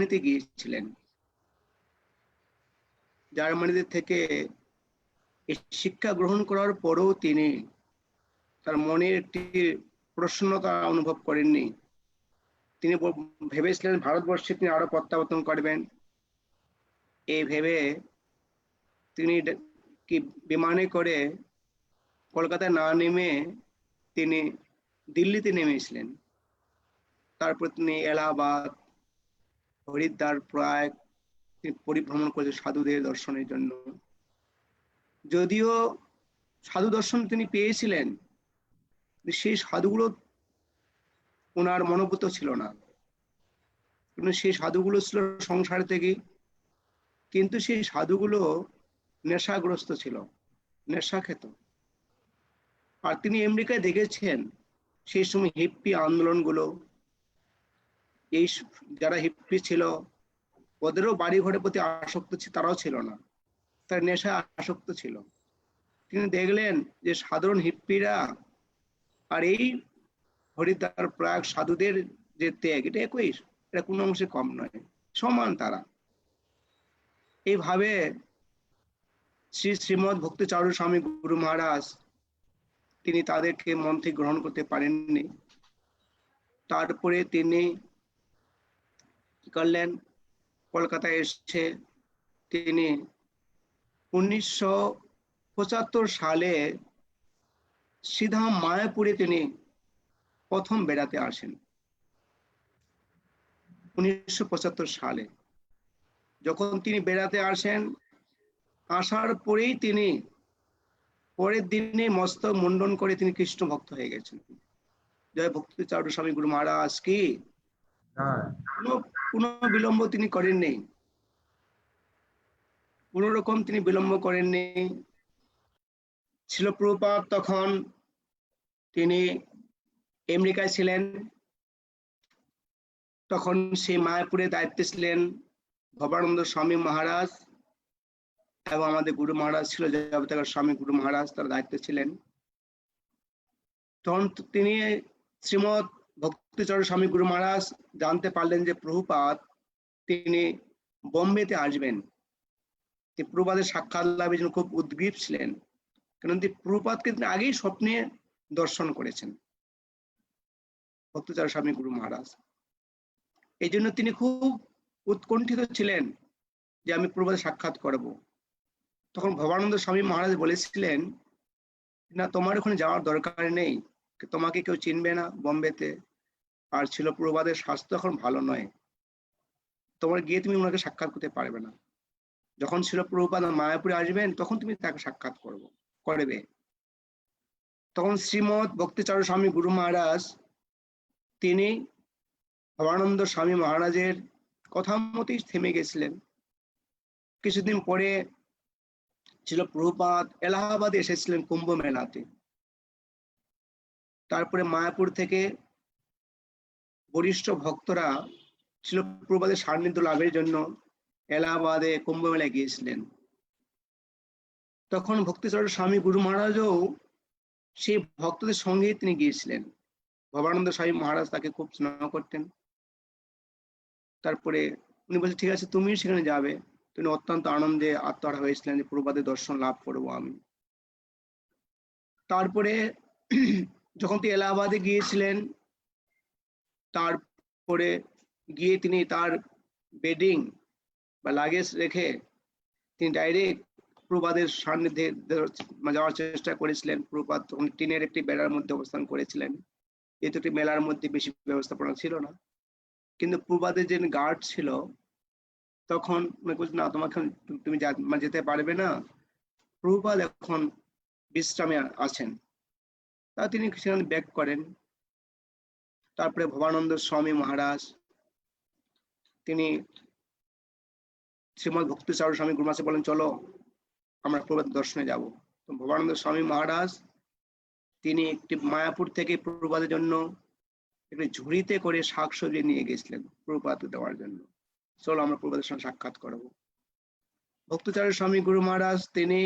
জার্মানিতে গিয়েছিলেন। জার্মানিতে থেকে শিক্ষা গ্রহণ করার পরেও তিনি তার মনে একটি প্রসন্নতা অনুভব করেননি। তিনি ভেবেছিলেন ভারতবর্ষে তিনি আরো প্রত্যাবর্তন করবেন। এই ভেবে তিনি কি বিমানে করে কলকাতায় না নেমে তিনি দিল্লিতে নেমেছিলেন। তারপর তিনি এলাহাবাদ, হরিদ্বার, প্রয়াগ তিনি পরিভ্রমণ করেছেন সাধুদের দর্শনের জন্য। যদিও সাধু দর্শন তিনি পেয়েছিলেন, সেই সাধুগুলো ওনার মনোভূত ছিল না, কিন্তু সেই সাধুগুলো ছিল সংসার থেকে। কিন্তু সেই সাধুগুলো নেশাগ্রস্ত ছিল, নেশা খেত। আর তিনি আমেরিকায় দেখেছেন সেই সময় হিপ্পি আন্দোলনগুলো, এই যারা হিপ্পি ছিল ওদেরও বাড়ি ঘরের প্রতি আসক্ত ছিল, তারাও ছিল না, তার নেশা আসক্ত ছিল। তিনি দেখলেন যে সাধারণ হিপ্পিরা আর এই হরিদ্বার প্রয়াগ সাধুদের যে ত্যাগ, এটা একই, এটা কোনো অংশে কম নয়, সমান তারা। এইভাবে শ্রীমৎ ভক্তিচারু স্বামী গুরু মহারাজ তিনি তাদেরকে মন থেকে গ্রহণ করতে পারেননি। তারপরে তিনি কি করলেন, কলকাতায় এসে তিনি 1975 সালে সিধা মায়াপুরে তিনি প্রথম বেড়াতে আসেন। 1975 সালে যখন তিনি বেড়াতে আসেন, আসার পরেই তিনি পরের দিনে মস্তক মুন্ডন করে তিনি কৃষ্ণ ভক্ত হয়ে গেছেন। জয় ভক্তিচারু স্বামী গুরু মহারাজ কি। কোনো বিলম্ব তিনি করেননি, কোন রকম তিনি বিলম্ব করেননি। শিল প্রভুপাদ তখন তিনি আমেরিকায় ছিলেন, তখন সেই মায়াপুরে দায়িত্বে ছিলেন ভবানন্দ স্বামী মহারাজ এবং আমাদের গুরু মহারাজ ছিল জগতের স্বামী গুরু মহারাজ, তার দায়িত্বে ছিলেন। তখন তিনি শ্রীমৎ ভক্তিচারু স্বামী গুরু মহারাজ জানতে পারলেন যে প্রভুপাদ তিনি বোম্বেতে আসবেন। প্রভুপাদের সাক্ষাৎ লাভের জন্য খুব উদ্গ্রীব ছিলেন, কারণ প্রভুপাদকে তিনি আগেই স্বপ্নে দর্শন করেছেন ভক্তিচারু স্বামী গুরু মহারাজ। এই জন্য তিনি খুব উৎকণ্ঠিত ছিলেন যে আমি প্রভুপাদের সাক্ষাৎ করব। তখন ভবানন্দ স্বামী মহারাজ বলেছিলেন, না তোমার ওখানে যাওয়ার দরকার নেই, তোমাকে কেউ চিনবে না বোম্বেতে, আর ছিল প্রভুপাদের স্বাস্থ্য এখন ভালো নয়, তোমার গিয়ে তুমি ওনাকে সাক্ষাৎ করতে পারবে না। যখন ছিল প্রভুপাদ মায়াপুরে আসবেন তখন তুমি তাকে সাক্ষাৎ করবে। তখন শ্রীমৎ ভক্তিচারু স্বামী গুরু মহারাজ তিনি ভবানন্দ স্বামী মহারাজের কথা মতেই থেমে গেছিলেন। কিছুদিন পরে ছিল প্রভুপাদ এলাহাবাদে এসেছিলেন কুম্ভ মেলাতে। তারপরে মায়াপুর থেকে বরিষ্ঠ ভক্তরা ছিল প্রভুপাদের সান্নিধ্য লাভের জন্য এলাহাবাদে কুম্ভ মেলায় গিয়েছিলেন। তখন ভক্তিচারু স্বামী গুরু মহারাজও সেই ভক্তদের সঙ্গে তিনি গিয়েছিলেন। ভবানন্দ স্বামী মহারাজ তাকে খুব স্নেহ করতেন। তারপরে উনি বলছেন ঠিক আছে তুমি সেখানে যাবে। তিনি অত্যন্ত আনন্দে আত্মহারা হয়েছিলেন যে প্রভুপাদের দর্শন লাভ করবো আমি। তারপরে যখন তিনি এলাহাবাদে গিয়েছিলেন, তারপরে গিয়ে তিনি তার বেডিং বা লাগেজ রেখে তিনি ডাইরেক্ট প্রভুপাদের সান্নিধ্যে যাওয়ার চেষ্টা করেছিলেন। প্রভুপাদ তখন টিনের একটি বেড়ার মধ্যে অবস্থান করেছিলেন। এই দুটি মেলার মধ্যে বেশি ব্যবস্থাপনা ছিল না, কিন্তু প্রভুপাদের যে গার্ড ছিল তখন বলছেন না তোমাকে তুমি যেতে পারবে না, প্রভুপাদ এখন বিশ্রামে আছেন। তা তিনি সেখানে ব্যাক করেন। তারপরে ভবানন্দ স্বামী মহারাজ তিনি শ্রীমৎ ভক্তিচারু স্বামী গুরু মহারাজকে বলেন চলো আমরা প্রভুপাদ দর্শনে যাব। তো ভবানন্দ স্বামী মহারাজ তিনি একটি মায়াপুর থেকে প্রভুপাদের জন্য একটি ঝুড়িতে করে শাকসবজি নিয়ে গেছিলেন প্রভুপাদকে দেওয়ার জন্য, চলো আমরা প্রভুপাদের সঙ্গে সাক্ষাৎ করবো। ভক্তিচারু স্বামী গুরু মহারাজ তিনি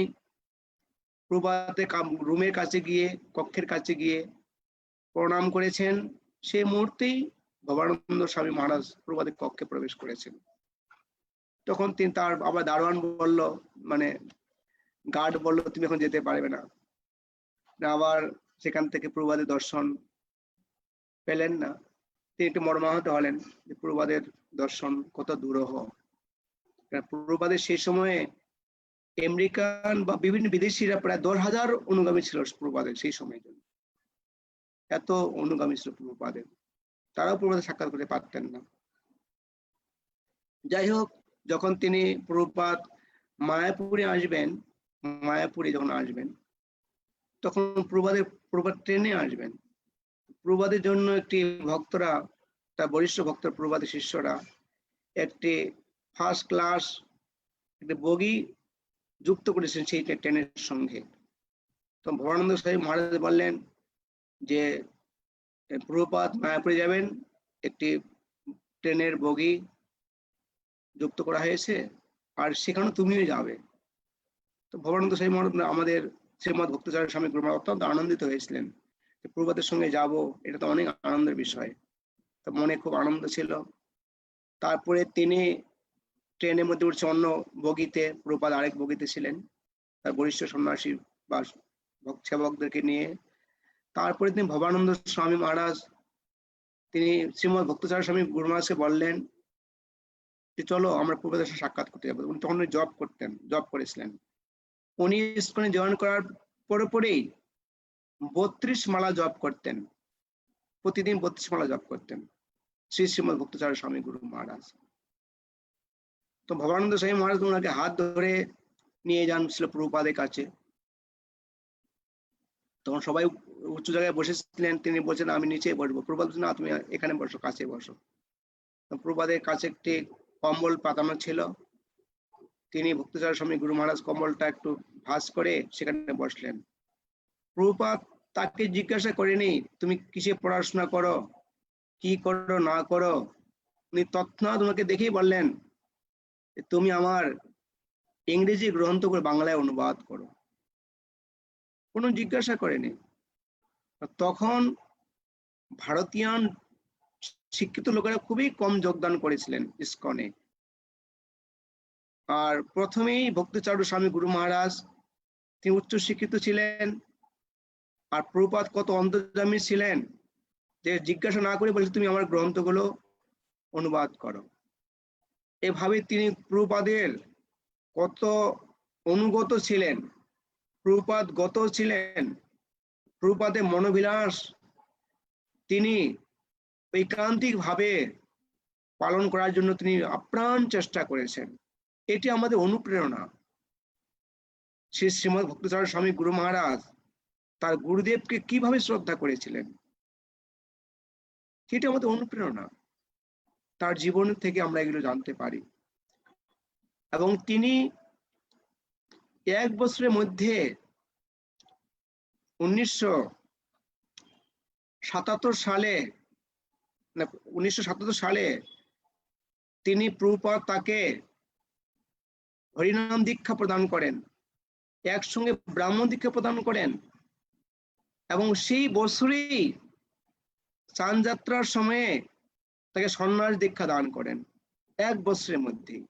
প্রভুপাদের রুমের কাছে গিয়ে, কক্ষের কাছে গিয়ে প্রণাম করেছেন। সেই মুহূর্তেই ভবানন্দ স্বামী মহারাজ প্রভুপাদের কক্ষে প্রবেশ করেছেন। তখন তিনি তার আবার দারোয়ান বলল, মানে গার্ড বলল, তুমি এখন যেতে পারবে না। আবার সেখান থেকে প্রভুপাদের দর্শন পেলেন না। তিনি একটু মর্মাহত হলেন যে প্রভুপাদের দর্শন কত দুরূহ। প্রভুপাদের সেই সময়ে আমেরিকান বা বিভিন্ন বিদেশিরা প্রায় 10,000 অনুগামী ছিল প্রভুপাদের সেই সময়ের জন্য। এত অনুগামী ছিল প্রভুপাদের, তারাও প্রভুপাদের সাক্ষাৎ করতে পারতেন না। যাই হোক, যখন তিনি প্রভুপাদ মায়াপুরে আসবেন, মায়াপুরে যখন আসবেন তখন প্রভুপাদ ট্রেনে আসবেন। প্রভুপাদের জন্য একটি ভক্তরা, তার বরিষ্ঠ ভক্ত প্রভুপাদের শিষ্যরা একটি ফার্স্ট ক্লাস একটি বগি যুক্ত করেছেন সেই ট্রেনের সঙ্গে। তো ভবানন্দ স্বামী মহারাজ বললেন যে প্রভুপাদ মায়াপুরে যাবেন, একটি ট্রেনের বগি যুক্ত করা হয়েছে, আর সেখানে তুমিও যাবে। তো ভবানন্দ স্বামী মহারাজ আমাদের শ্রীমৎ ভক্তাচার্য স্বামী গুরু মহারাজ অত্যন্ত আনন্দিত হয়েছিলেন যে প্রভুপাদের সঙ্গে যাব, এটা তো অনেক আনন্দের বিষয়। তো মনে খুব আনন্দ ছিল। তারপরে তিনি ট্রেনের মধ্যে উঠছে অন্য বগিতে, প্রভুপাদ আরেক বগিতে ছিলেন তার বরিষ্ঠ সন্ন্যাসী বা সেবকদেরকে নিয়ে। তারপরে তিনি ভবানন্দ স্বামী মহারাজ তিনি শ্রীমৎ ভক্তাচার্য স্বামী গুরু মহারাজকে বললেন যে চলো আমরা প্রভুপাদের সাথে সাক্ষাৎ করতে যাবো। উনি তখন জব করেছিলেন। উনি ইসকনে জয়েন করার পরেই 32 মালা জপ করতেন, প্রতিদিন 32 মালা জপ করতেন শ্রীমৎ ভক্তাচার্য স্বামী গুরু মহারাজ। তো ভবানন্দ স্বামী মহারাজ ওনাকে হাত ধরে নিয়ে যান ছিল প্রভুপাদের কাছে। তখন সবাই উঁচু জায়গায় বসেছিলেন, তিনি বলছেন আমি নিচে বসবো। প্রভুপাদ না, তুমি এখানে বসো, কাছে বসো। প্রভুপাদের কাছে একটি কম্বল পাতানো ছিল, তিনি ভক্তাচার্য স্বামী গুরু মহারাজ কম্বলটা একটু ভাঁজ করে সেখানে বসলেন। প্রভুপাদ তাকে জিজ্ঞাসা করেনি তুমি কিসে পড়াশোনা করো, কি করো না করো। উনি তৎক্ষণাৎ তোমাকে দেখেই বললেন তুমি আমার ইংরেজি গ্রন্থগুলো বাংলায় অনুবাদ করো, কোনো জিজ্ঞাসা করেনি। তখন ভারতীয়ান শিক্ষিত লোকেরা খুবই কম যোগদান করেছিলেন ইসকনে। আর প্রথমেই ভক্তাচার্য স্বামী গুরু মহারাজ তিনি উচ্চ শিক্ষিত ছিলেন, আর প্রভুপাদ কত অন্তর্যামী ছিলেন যে জিজ্ঞাসা না করে বলছে তুমি আমার গ্রন্থগুলো অনুবাদ করো। এভাবে তিনি প্রভুপাদের কত অনুগত ছিলেন, প্রভুপাদ গত ছিলেন, প্রভুপাদের মনোবিলাস তিনি ঐকান্তিক ভাবে পালন করার জন্য তিনি আপ্রাণ চেষ্টা করেছেন। এটি আমাদের অনুপ্রেরণা। শ্রীমৎ ভক্তাচার্য স্বামী গুরু মহারাজ তার গুরুদেবকে কিভাবে শ্রদ্ধা করেছিলেন, সেটি আমাদের অনুপ্রেরণা। তার জীবন থেকে আমরা এগুলো জানতে পারি। এবং তিনি 1 বছরের মধ্যে 1977 সালে তিনি প্রভুপাদ তাকে হরিনাম দীক্ষা প্রদান করেন, একসঙ্গে ব্রাহ্মণ দীক্ষা প্রদান করেন, এবং সেই বছরেই চান যাত্রার সময়ে তাকে সন্ন্যাস দীক্ষা দান করেন 1 বছরের মধ্যেই।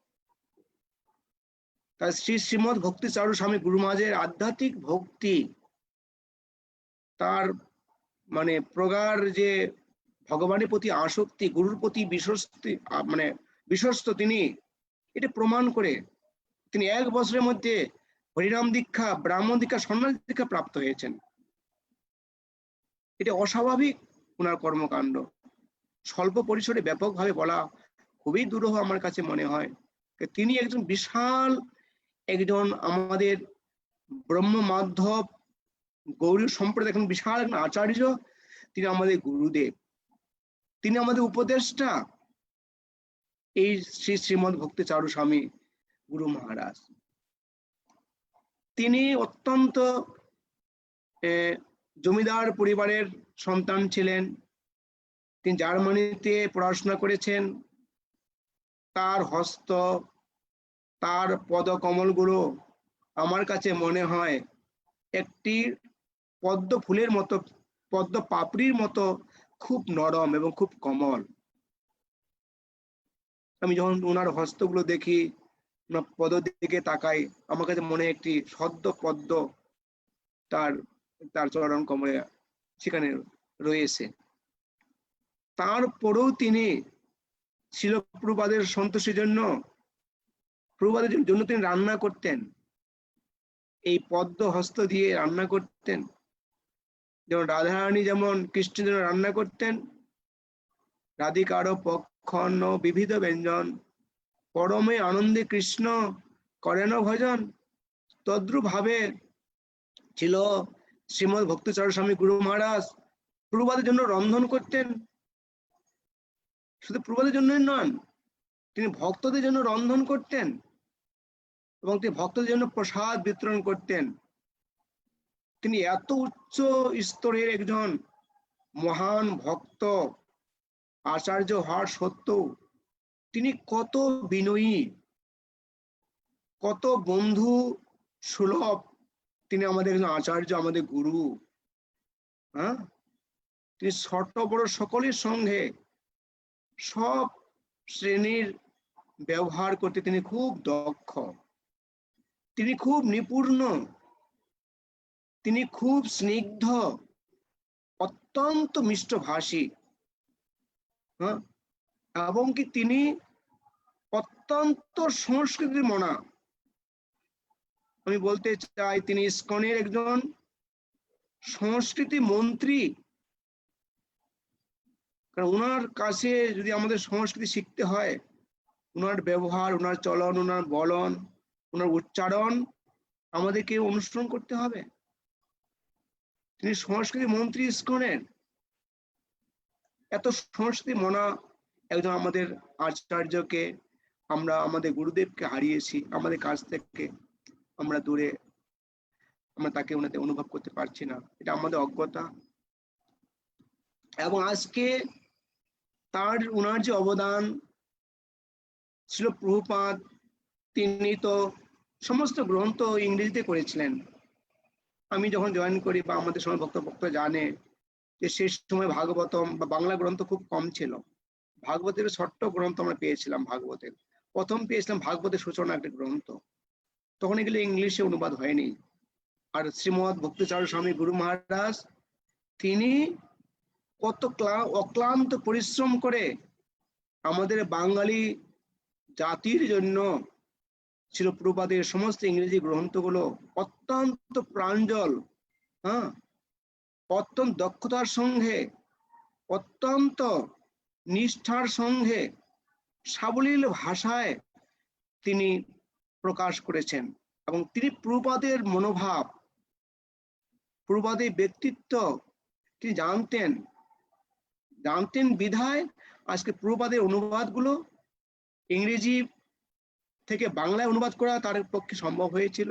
তাই শ্রীমৎ ভক্তাচার্য স্বামী গুরু মহারাজের আধ্যাত্মিক ভক্তি, তার মানে প্রগাঢ় যে ভগবানের প্রতি আসক্তি, গুরুর প্রতি বিশ্বস্ত তিনি এটা প্রমাণ করে তিনি 1 বছরের মধ্যে হরিনাম দীক্ষা, ব্রাহ্মণ দীক্ষা, সন্ন্যাস দীক্ষা প্রাপ্ত হয়েছেন। এটা অস্বাভাবিক ওনার কর্মকাণ্ড। স্বল্প পরিসরে ব্যাপকভাবে বলা খুবই দুরূহ আমার কাছে মনে হয়। তিনি একজন বিশাল একজন আমাদের ব্রহ্ম মাধব গৌরী সম্প্রদায় এখন বিশাল একজন আচার্য, তিনি আমাদের গুরুদেব, তিনি আমাদের উপদেষ্টা, এই শ্রীমৎ ভক্তাচার্য স্বামী গুরু মহারাজ। তিনি অত্যন্ত জমিদার পরিবারের সন্তান ছিলেন। তিনি জার্মানিতে পড়াশোনা করেছেন। তার হস্ত, তার পদকমলগুলো আমার কাছে মনে হয় একটি পদ্ম ফুলের মতো, পদ্ম পাপড়ির মতো খুব নরম এবং খুব কোমল। আমি যখন ওনার হস্তগুলো দেখি, ওনার পদ দিকে তাকাই, আমার কাছে মনে একটি সদ্য পদ্ম তার তার চরণ কমলে সেখানে রয়েছে। তারপরেও তিনি ছিল প্রভুপাদের সন্তোষের জন্য, প্রভুপাদের জন্য তিনি রান্না করতেন, এই পদ্ম হস্ত দিয়ে রান্না করতেন। যেমন রাধারানী যেমন কৃষ্ণের জন্য রান্না করতেন, রাধিকারও পক্ষন্ন বিবিধ ব্যঞ্জন, পরমে আনন্দে কৃষ্ণ করেন ভজন। তদ্রূপ ভাবে ছিল শ্রীমদ ভক্তিচরণ স্বামী গুরু মহারাজ, প্রভুপাদের জন্য রন্ধন করতেন। শুধু প্রভুপাদের জন্যই নন, তিনি ভক্তদের জন্য রন্ধন করতেন এবং তিনি ভক্তদের জন্য প্রসাদ বিতরণ করতেন। তিনি এত উচ্চ স্তরের একজন মহান ভক্ত আচার্য হওয়ার সত্ত্বেও তিনি কত বিনয়ী, কত বন্ধু সুলভ। তিনি আমাদের আচার্য, আমাদের গুরু। হ্যাঁ, তিনি ছোট বড় সকলের সঙ্গে সব শ্রেণীর ব্যবহার করতে তিনি খুব দক্ষ, তিনি খুব নিপুণ, তিনি খুব স্নিগ্ধ, অত্যন্ত মিষ্টভাষী। হ্যাঁ, এবং কি তিনি অত্যন্ত সংস্কৃতির মনা। আমি বলতে চাই তিনি ইসকনের একজন সংস্কৃতি মন্ত্রী। কারণ ওনার কাছে যদি আমাদের সংস্কৃতি শিখতে হয়, ওনার ব্যবহার, ওনার চলন, ওনার বলন, ওনার উচ্চারণ আমাদেরকে অনুসরণ করতে হবে। তিনি সংস্কৃতি মন্ত্রী ইসকনের। এত সংস্কৃতি মনা একজন আমাদের আচার্যকে আমরা, আমাদের গুরুদেবকে হারিয়েছি। আমাদের কাছ থেকে আমরা দূরে, আমরা তাকে ওনাতে অনুভব করতে পারছি না, এটা আমাদের অজ্ঞতা। এবং আজকে তার ওনার যে অবদান ছিল, প্রভুপাদ তিনি তো সমস্ত গ্রন্থ ইংরেজিতে করেছিলেন। আমি যখন জয়েন করি বা আমাদের সময় ভক্ত জানে যে সেই সময় ভাগবতম বা বাংলা গ্রন্থ খুব কম ছিল। ভাগবতের ছোট্ট গ্রন্থ আমরা পেয়েছিলাম। ভাগবতের প্রথম পেয়েছিলাম ভাগবতের সূচনা একটা গ্রন্থ, তখন এগুলো ইংলিশে অনুবাদ হয়নি। আর শ্রীমদ ভক্তিচরণ স্বামী গুরু মহারাজ তিনি কত অক্লান্ত পরিশ্রম করে আমাদের বাঙালি জাতির জন্য ছিল প্রভুপাদের সমস্ত ইংরেজি গ্রন্থগুলো অত্যন্ত প্রাঞ্জল, হ্যাঁ, অত্যন্ত দক্ষতার সঙ্গে, অত্যন্ত নিষ্ঠার সঙ্গে সাবলীল ভাষায় তিনি প্রকাশ করেছেন। এবং তিনি প্রভুপাদের মনোভাব, প্রভুপাদের ব্যক্তিত্ব তিনি জানতেন বিধায় আজকে প্রভুপাদের অনুবাদগুলো ইংরেজি থেকে বাংলায় অনুবাদ করা তার পক্ষে সম্ভব হয়েছিল।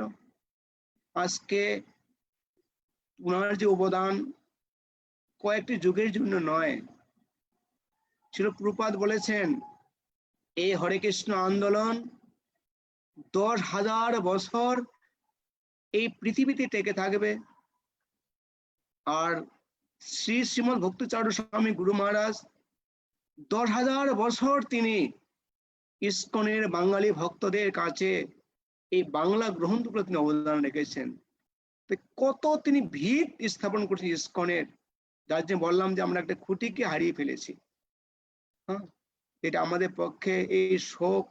আজকে উনার যে অবদান কয়েকটি যুগের জন্য নয় ছিল। প্রভুপাদ বলেছেন এই হরে কৃষ্ণ আন্দোলন 10,000 বছর এই পৃথিবীতে টেকে থাকবে। আর শ্রীমদ ভক্তিচরণ স্বামী গুরু মহারাজ 10,000 বছর তিনি ইসকনের বাঙালি ভক্তদের কাছে এই বাংলা গ্রন্থগুলো তিনি অবদান রেখেছেন। কত তিনি ভিত স্থাপন করেছেন ইসকনের, যার জন্য বললাম যে আমরা একটা খুঁটিকে হারিয়ে ফেলেছি। হ্যাঁ, এটা আমাদের পক্ষে এই শোক,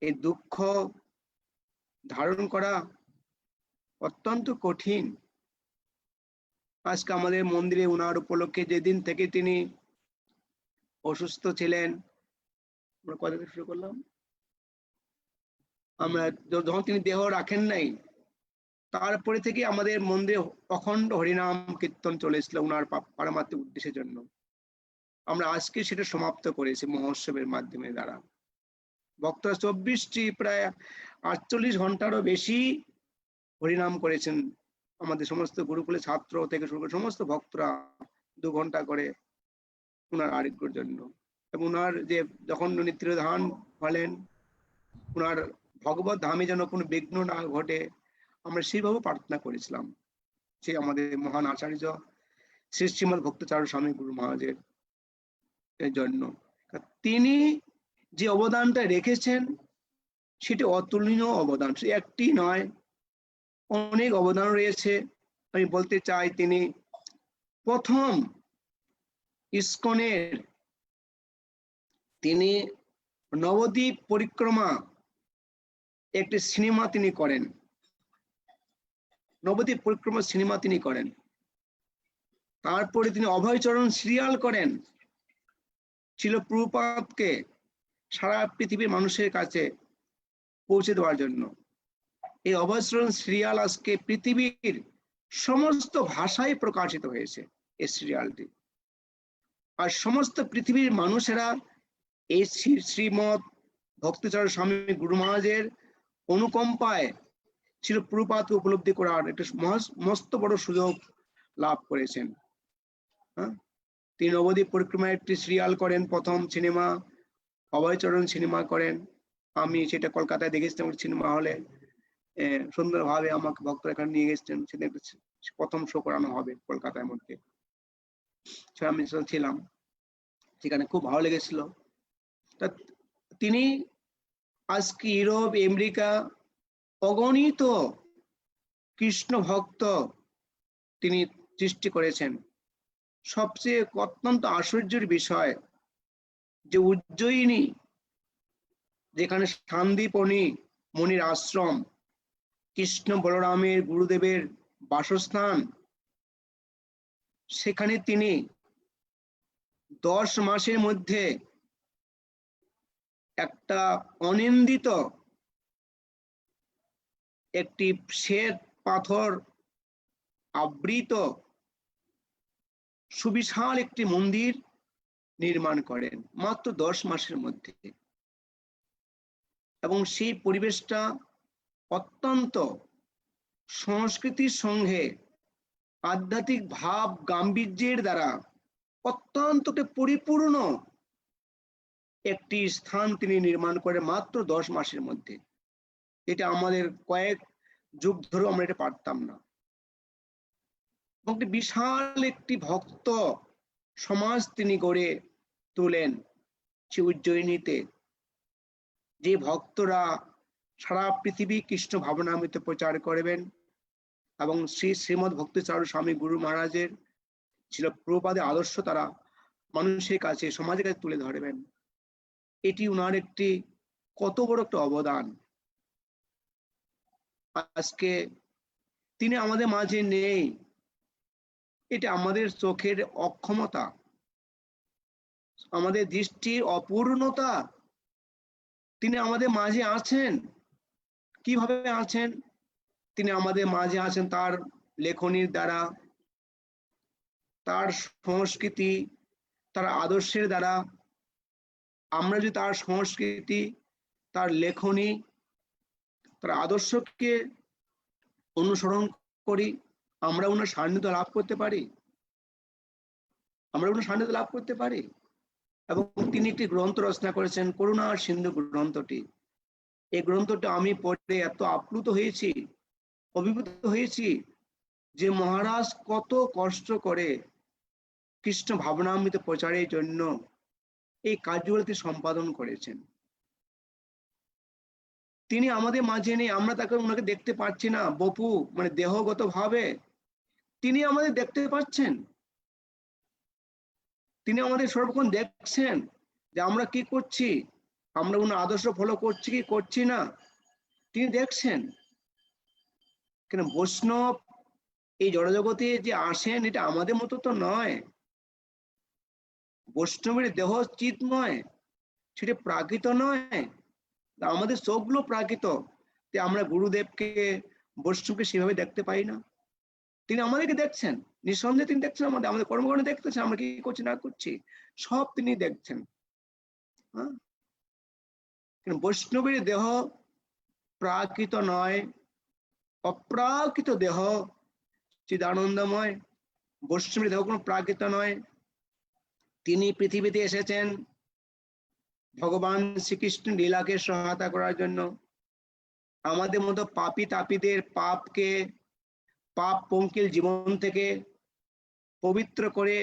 এই দুঃখ ধারণ করা অত্যন্ত কঠিন। আজকে আমাদের মন্দিরে উনার উপলক্ষে যেদিন থেকে তিনি অসুস্থ ছিলেন, আমরা কত থেকে শুরু করলাম, আমরা যখন তিনি দেহ রাখেন নাই তারপরে থেকে আমাদের মন্দিরে অখণ্ড হরিনাম কীর্তন চলেছিল উনার পারমাত্মিক উদ্দেশ্যের জন্য। আমরা আজকে সেটা সমাপ্ত করেছি মহোৎসবের মাধ্যমে দ্বারা। ভক্তরা 24টি প্রায় 48 ঘন্টারও বেশি হরিনাম করেছেন। আমাদের সমস্ত গুরুকুলের ছাত্র থেকে শুরু করে সমস্ত ভক্তরা 2 ঘন্টা করে উনার আরোগ্যের জন্য। এবং উনার যে যখন উনি তিরোধান হলেন, উনার ভগবত ধামে যেন কোনো বিঘ্ন না ঘটে, আমরা সেইভাবে প্রার্থনা করেছিলাম সে আমাদের মহান আচার্য শ্রী শ্রীমদ ভক্তিচরণ স্বামী গুরু মহারাজের জন্য। তিনি যে অবদানটা রেখেছেন সেটি অতুলনীয় অবদান, সে একটি নয়, অনেক অবদান রয়েছে। আমি বলতে চাই তিনি প্রথম ইসকনের তিনি নবদ্বীপ পরিক্রমা একটি সিনেমা তিনি করেন, নবদ্বীপ পরিক্রমা সিনেমা তিনি করেন। তারপরে তিনি অভয়চরণ সিরিয়াল করেন, ছিল প্রভুপাদকে সারা পৃথিবীর মানুষের কাছে পৌঁছে দেওয়ার জন্য। এই অভয়চরণ সিরিয়াল আজকে পৃথিবীর সমস্ত ভাষায় প্রকাশিত হয়েছে এই সিরিয়ালটি, আর সমস্ত পৃথিবীর মানুষেরা এই শ্রীমৎ ভক্তিচরণ স্বামী গুরু মহারাজের অনুকম্পায় ছিল প্রভুপাদকে উপলব্ধি করার একটা মস্ত বড় সুযোগ লাভ করেছেন। তিনি নবদ্বীপ পরিক্রমায় একটি সিরিয়াল করেন, প্রথম সিনেমা অভয়চরণ সিনেমা করেন। আমি সেটা কলকাতায় দেখেছিলাম সিনেমা হলে, সুন্দরভাবে আমাকে ভক্তরা এখানে নিয়ে গেছেন, সেটা প্রথম শো করানো হবে কলকাতার মধ্যে, আমি ছিলাম সেখানে, খুব ভালো লেগেছিল। তা তিনি আজকে ইউরোপ আমেরিকা অগণিত কৃষ্ণ ভক্ত তিনি সৃষ্টি করেছেন। সবচেয়ে অত্যন্ত আশ্চর্যের বিষয় যে উজ্জয়িনী, যেখানে শান্তিপনি মুনির আশ্রম, কৃষ্ণ বলরামের গুরুদেবের বাসস্থান, সেখানে তিনি 10 মাসের মধ্যে একটা অনিন্দিত একটি শ্বেত পাথর আবৃত সুবিশাল একটি মন্দির নির্মাণ করেন মাত্র 10 মাসের মধ্যে। এবং সেই পরিবেশটা অত্যন্ত সংস্কৃতির সঙ্গে আধ্যাত্মিক ভাব গাম্ভীর্যের দ্বারা অত্যন্ত পরিপূর্ণ একটি স্থান তিনি নির্মাণ করে মাত্র 10 মাসের মধ্যে। এটা আমাদের কয়েক যুগ ধরে আমরা এটা পারতাম না। বিশাল একটি ভক্ত সমাজ তিনি গড়ে তোলেন সে উজ্জয়িনীতে, যে ভক্তরা সারা পৃথিবী কৃষ্ণ ভাবনামৃত প্রচার করবেন এবং শ্রীমৎ ভক্তিচরণ স্বামী গুরু মহারাজের ছিল প্রভুপাদের আদর্শ তারা মানুষের কাছে, সমাজের কাছে তুলে ধরবেন। এটি উনার একটি কত বড় একটা অবদান। আজকে তিনি আমাদের মাঝে নেই, এটা আমাদের চোখের অক্ষমতা, আমাদের দৃষ্টির অপূর্ণতা। তিনি আমাদের মাঝে আছেন, কিভাবে আছেন? তিনি আমাদের মাঝে আছেন তার লেখনীর দ্বারা, তার সংস্কৃতি, তার আদর্শের দ্বারা। আমরা যদি তার সংস্কৃতি, তার লেখনী, তার আদর্শকে অনুসরণ করি, আমরা ওনার সান্নিধ্য লাভ করতে পারি, আমরা ওনার সান্নিধ্য লাভ করতে পারি। এবং তিনি একটি গ্রন্থ রচনা করেছেন, করুণার সিন্ধু গ্রন্থটি। এই গ্রন্থটা আমি পড়ে এত আপ্লুত হয়েছি, অভিভূত হয়েছি যে মহারাজ কত কষ্ট করে কৃষ্ণ ভাবনামৃত প্রচারের জন্য এই কার্যগুলোকে সম্পাদন করেছেন। তিনি আমাদের মাঝে নেই, আমরা তাকে ওনাকে দেখতে পাচ্ছি না বপু, মানে দেহগত ভাবে। তিনি আমাদের দেখতে পাচ্ছেন, তিনি আমাদের সর্বক্ষণ দেখছেন যে আমরা কি করছি, আমরা ওনার আদর্শ ফলো করছি কি করছি না, তিনি দেখছেন। কেন বৈষ্ণব এই জড়জগতে যে আসেন, এটা আমাদের মতো তো নয়। বৈষ্ণবের দেহ চিৎময়, সেটা প্রাকৃত নয়। আমাদের চোখগুলো প্রাকৃত, আমরা গুরুদেবকে, বৈষ্ণবকে সেভাবে দেখতে পাই না। তিনি আমাদেরকে দেখছেন, নিঃসন্দেহে তিনি দেখছেন, আমাদের কর্মকাণ্ড দেখতেছেন, আমরা কি করছি না করছি সব তিনি দেখছেন। বৈষ্ণবের দেহ প্রাকৃত নয়, অপ্রাকৃত দেহ চিদানন্দময়। বৈষ্ণবের দেহ কোনো প্রাকৃত নয়। তিনি পৃথিবীতে এসেছেন ভগবান শ্রীকৃষ্ণ লীলাকে সহায়তা করার জন্য, আমাদের মতো পাপী তাপীদের পাপকে, পাপ পঙ্কিল জীবন থেকে পবিত্র করে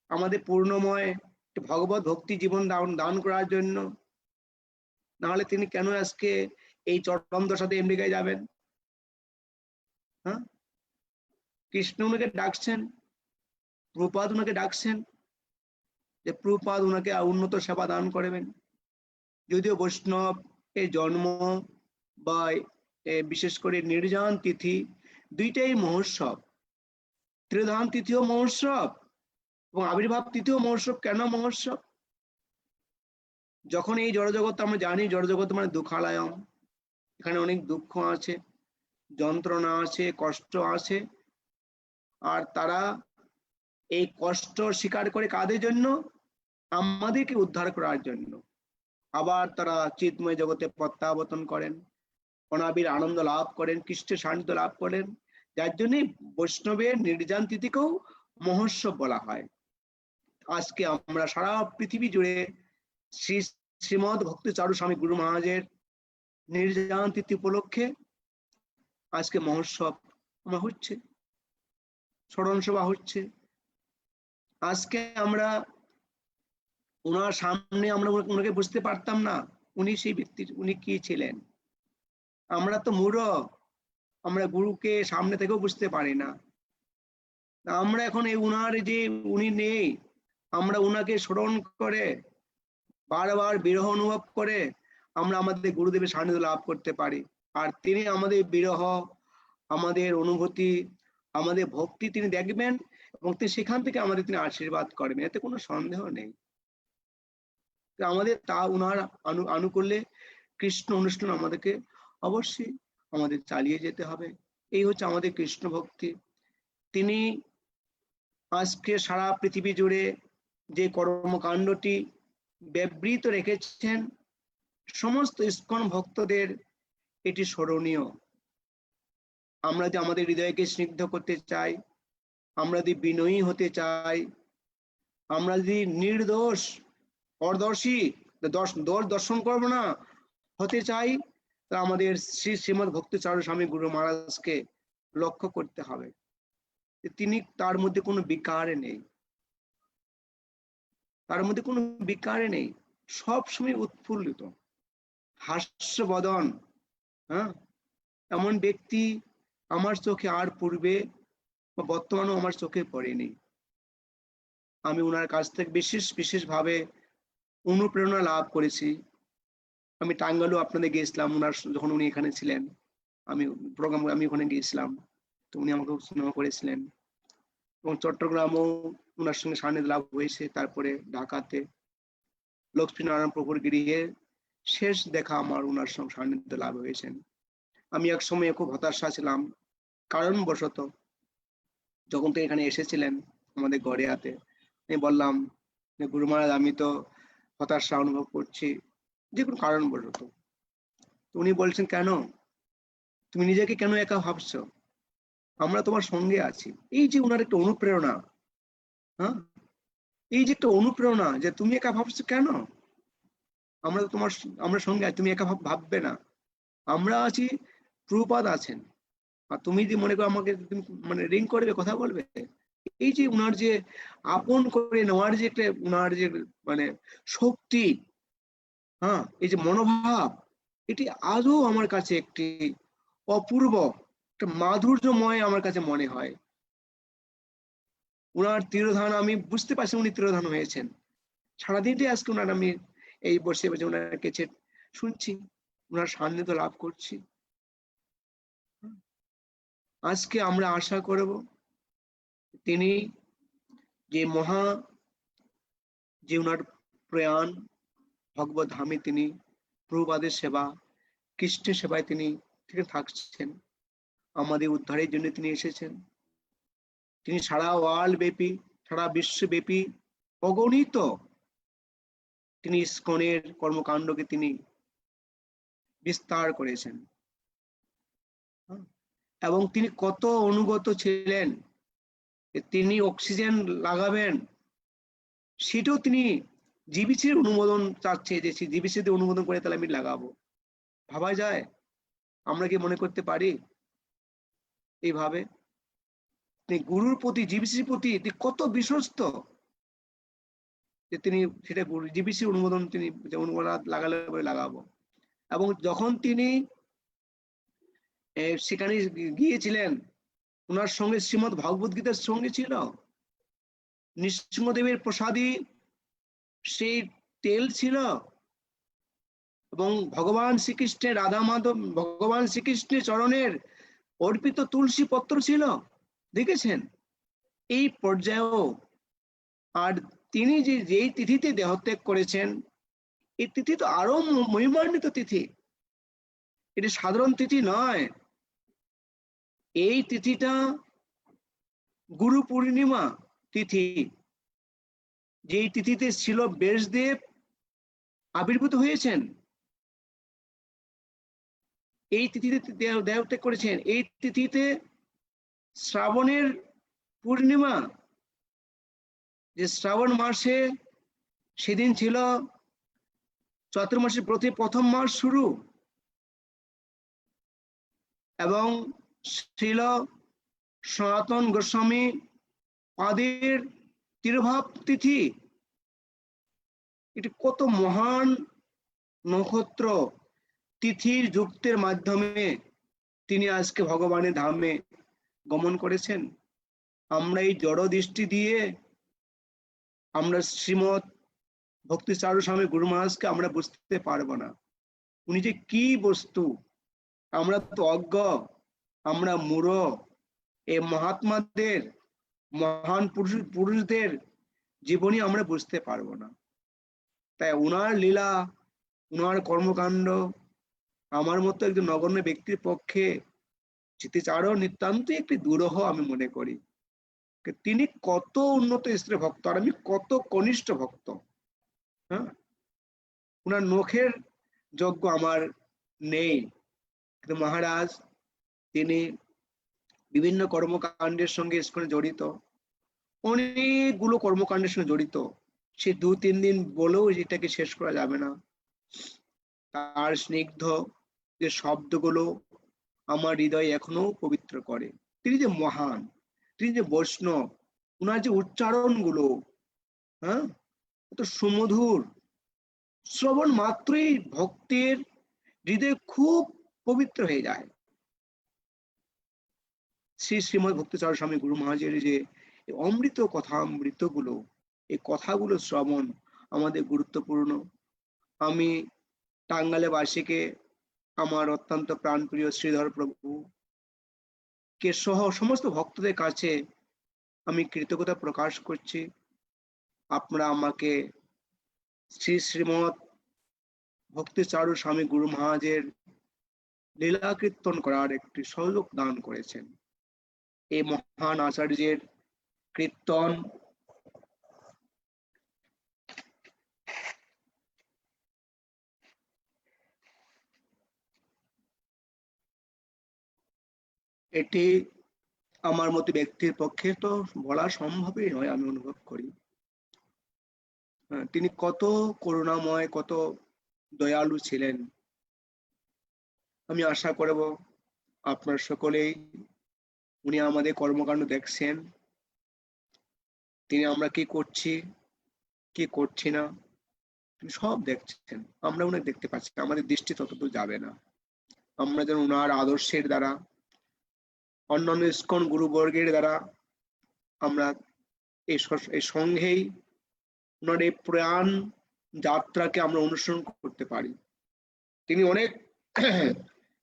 আমাদের পূর্ণময় ভগবত ভক্তি জীবন দান করার জন্য। নাহলে তিনি কেন আজকে এই চরম দশাতে আমেরিকায় যাবেন? হ্যাঁ, কৃষ্ণ ওনাকে ডাকছেন, প্রভুপাদ ওনাকে ডাকছেন যে প্রভুপাদ ওনাকে উন্নত সেবা দান করবেন। যদিও বৈষ্ণব এর জন্ম বা বিশেষ করে নির্জন তিথি দুইটাই মহোৎসব, ত্রিধাম তিথিও মহোৎসব এবং আবির্ভাব তিথিও মহোৎসব। কেন মহোৎসব? যখন এই জড়জগৎ আমরা জানি, জড়জগৎ মানে দুঃখালয়ম, এখানে অনেক দুঃখ আছে, যন্ত্রণা আছে, কষ্ট আছে, আর তারা এই কষ্ট স্বীকার করে কাদের জন্য? আমাদেরকে উদ্ধার করার জন্য। আবার তারা চিন্ময় জগতে প্রত্যাবর্তন করেন, অনাবির আনন্দ লাভ করেন, কৃষ্ণের সান্নিধ্য লাভ করেন, যার জন্য বৈষ্ণবের নির্যান তিথিকেও মহোৎসব বলা হয়। আজকে আমরা সারা পৃথিবী জুড়ে শ্রী শ্রীমদ ভক্তি চারু স্বামী গুরু মহারাজের নির্যান তিথি উপলক্ষে আজকে মহোৎসব হচ্ছে, স্মরণ সভা হচ্ছে। আজকে আমরা ওনার সামনে আমরা ওনাকে বুঝতে পারতাম না উনি সেই ব্যক্তি, উনি কি ছিলেন। আমরা তো মূঢ়, আমরা গুরুকে সামনে থেকেও বুঝতে পারি না। আমরা এখন এই উনার যে উনি নেই, আমরা উনাকে স্মরণ করে বারবার বিরহ অনুভব করে আমরা আমাদের গুরুদেবের সান্নিধ্য লাভ করতে পারি। আর তিনি আমাদের বিরহ, আমাদের অনুভূতি, আমাদের ভক্তি তিনি দেখবেন এবং তিনি সেখান থেকে আমাদের তিনি আশীর্বাদ করবেন, এতে কোনো সন্দেহ নেই। আমাদের তা উনার আনুকূল্যে কৃষ্ণ অনুষ্ঠান আমাদেরকে অবশ্যই আমাদের চালিয়ে যেতে হবে। এই হচ্ছে আমাদের কৃষ্ণ ভক্তি। তিনি আজকে সারা পৃথিবী জুড়ে যে কর্মকাণ্ডটি ব্যবহৃত রেখেছেন, সমস্ত ইস্কন ভক্তদের এটি স্মরণীয়। আমরা যে আমাদের হৃদয়কে স্নিগ্ধ করতে চাই, আমরা যদি বিনয়ী হতে চাই, আমরা যদি নির্দোষ অদর্শী দোষ দর্শন করবো না হতে চাই, তা আমাদের শ্রী শ্রীমদ ভক্তি চারু স্বামী গুরু মহারাজকে লক্ষ্য করতে হবে। তিনি, তার মধ্যে কোনো বিকারে নেই, তার মধ্যে কোনো বিকারে নেই, সবসময় উৎফুল্লিত, হাস্যবদন। হ্যাঁ, এমন ব্যক্তি আমার চোখে আর পূর্বে বা বর্তমানেও আমার চোখে পড়েনি। আমি ওনার কাছ থেকে বিশেষভাবে অনুপ্রেরণা লাভ করেছি। আমি টাঙ্গালু আপনাদের গিয়েছিলাম ওনার, যখন উনি এখানে ছিলেন, আমি ওখানে গিয়েছিলাম, তো উনি আমাকে স্নেহ করেছিলেন। এবং চট্টগ্রামও ওনার সঙ্গে সান্নিধ্য লাভ হয়েছে। তারপরে ঢাকাতে লক্ষ্মীনারায়ণ প্রভুর গৃহে শেষ দেখা আমার ওনার সঙ্গে সান্নিধ্য লাভ হয়েছেন। আমি এক সময় খুব হতাশা ছিলাম, কারণবশত যখন তো এখানে এসেছিলেন আমাদের গড়িয়াতে, আমি বললাম যে গুরু মহারাজ আমি তো হতাশা অনুভব করছি, যে কোনো কারণবশত। উনি বলছেন কেন, তুমি নিজেকে কেন একা ভাবছো, আমরা তোমার সঙ্গে আছি। এই যে ওনার একটা অনুপ্রেরণা, হ্যাঁ, এই যে একটা অনুপ্রেরণা যে তুমি একা ভাবছো কেন, আমরা তোমার, আমরা সঙ্গে আছি, তুমি একা ভাববে না, আমরা আছি, প্রভুপাদ আছেন। আর তুমি যদি মনে করো আমাকে তুমি মানে রিং করবে, কথা বলবে, এই যে উনার যে আপন করে নেওয়ার যে একটা উনার যে মানে শক্তি, হ্যাঁ, এই যে মনোভাব, এটি আজও আমার কাছে একটি অপূর্ব, একটা মাধুর্যময় আমার কাছে মনে হয়। উনার তিরোধান আমি বুঝতে পারছি, উনি তিরোধান হয়েছেন। সারাদিনটাই আজকে উনার আমি এই বসে বসে উনার কাছে শুনছি, উনার সান্নিধ্য লাভ করছি। আজকে আমরা আশা করব তিনি যে যে উনার প্রয়াণ ভগবত ধামে তিনি প্রভুপাদের সেবা, কৃষ্ণের সেবায় তিনি থাকছেন, আমাদের উদ্ধারের জন্য তিনি এসেছেন। তিনি সারা ওয়ার্ল্ড ব্যাপী, সারা বিশ্বব্যাপী অগণিত তিনি ইস্কনের কর্মকাণ্ডকে তিনি বিস্তার করেছেন। এবং তিনি কত অনুগত ছিলেন, তিনি অক্সিজেন লাগাবেন সেটাও তিনি জিবিসির অনুমোদন চাচ্ছে, যে জিবিসিতে অনুমোদন করে তাহলে আমি লাগাবো। ভাবা যায়? আমরা কি মনে করতে পারি এইভাবে? গুরুর প্রতি, জিবিসির প্রতি কত বিশ্বস্ত, যে তিনি সেটা জিবিসির অনুমোদন তিনি অনুমোদন লাগালে লাগাবো। এবং যখন তিনি সেখানে গিয়েছিলেন, ওনার সঙ্গে শ্রীমদ্ ভাগবত গীতার সঙ্গে ছিল নৃসিংহদেবের প্রসাদী সেই তেল ছিল, এবং ভগবান শ্রীকৃষ্ণের রাধা মাধব ভগবান শ্রীকৃষ্ণের চরণের অর্পিত তুলসী পত্র ছিল, দেখেছেন এই পর্যায়েও। আর তিনি যেই তিথিতে দেহত্যাগ করেছেন, এই তিথি তো আরো মহিমান্বিত তিথি, এটি সাধারণ তিথি নয়। এই তিথিটা গুরু পূর্ণিমা তিথি, যেই তিথিতে ছিল ব্যাসদেব আবির্ভূত হয়েছেন, এই তিথিতে দেহত্যাগ করেছেন। এই তিথিতে শ্রাবণের পূর্ণিমা, যে শ্রাবণ মাসে সেদিন ছিল চতুর্মাসের প্রথম মাস শুরু, এবং ছিল সনাতন গোস্বামী পাদের তিরোভাব তিথি। এটি কত মহান নক্ষত্র তিথির যুক্তের মাধ্যমে তিনি আজকে ভগবানের ধামে গমন করেছেন। আমরা এই জড় দৃষ্টি দিয়ে আমরা শ্রীমৎ ভক্তি চারু স্বামী গুরু মহারাজকে আমরা বুঝতে পারবো না, উনি যে কি বস্তু। আমরা তো অজ্ঞ, আমরা মূঢ়। এই মহাত্মাদের, মহান পুরুষদের জীবনী আমরা বুঝতে পারবো না। তাই উনার লীলা, উনার কর্মকাণ্ড আমার মতো একজন নগণ্য ব্যক্তির পক্ষে চিতিচারও নিতান্তই একটি দুরূহ আমি মনে করি। তিনি কত উন্নত স্তরের ভক্ত, আর আমি কত কনিষ্ঠ ভক্ত। হ্যাঁ, উনার নখের যোগ্য আমার নেই, কিন্তু মহারাজ তিনি বিভিন্ন কর্মকাণ্ডের সঙ্গে ইস্কনে জড়িত, অনেকগুলো কর্মকাণ্ডের সঙ্গে জড়িত। সে 2-3 দিন বলেও এটাকে শেষ করা যাবে না। তার স্নিগ্ধ যে শব্দগুলো আমার হৃদয় এখনো পবিত্র করে। তিনি যে মহান, তিনি যে বৈষ্ণব, উনার যে উচ্চারণ গুলো, হ্যাঁ, এত সুমধুর, শ্রবণ মাত্রই ভক্তের হৃদয় খুব পবিত্র হয়ে যায়। শ্রীমৎ ভক্তিচারু স্বামী গুরু মহারাজের যে অমৃত কথামৃত গুলো, এই কথাগুলো শ্রবণ আমাদের গুরুত্বপূর্ণ। আমি টাঙ্গালে বাসীকে, আমার অত্যন্ত প্রাণপ্রিয় শ্রীধর প্রভু কে সহ সমস্ত ভক্তদের কাছে আমি কৃতজ্ঞতা প্রকাশ করছি। আপনারা আমাকে শ্রীমৎ ভক্তিচারু স্বামী গুরু মহারাজের লীলা কীর্তন করার একটি সুযোগ দান করেছেন। এই মহান আচার্যের কীর্তন এটি আমার মতো ব্যক্তির পক্ষে তো বলা সম্ভবই নয়, আমি অনুভব করি। তিনি কত করুণাময়, কত দয়ালু ছিলেন। আমি আশা করব আপনার সকলেই, উনি আমাদের কর্মকাণ্ড দেখছেন, তিনি আমরা কি করছি কি করছি না সব দেখছেন। আমরা উনি দেখতে পাচ্ছি, আমাদের দৃষ্টি ততদূর যাবে না। আমরা যেন উনার আদর্শের দ্বারা, অন্যান্য ইস্কন গুরুবর্গের দ্বারা আমরা এই সঙ্গেই ওনার এই প্রয়াণ যাত্রাকে আমরা অনুসরণ করতে পারি। তিনি অনেক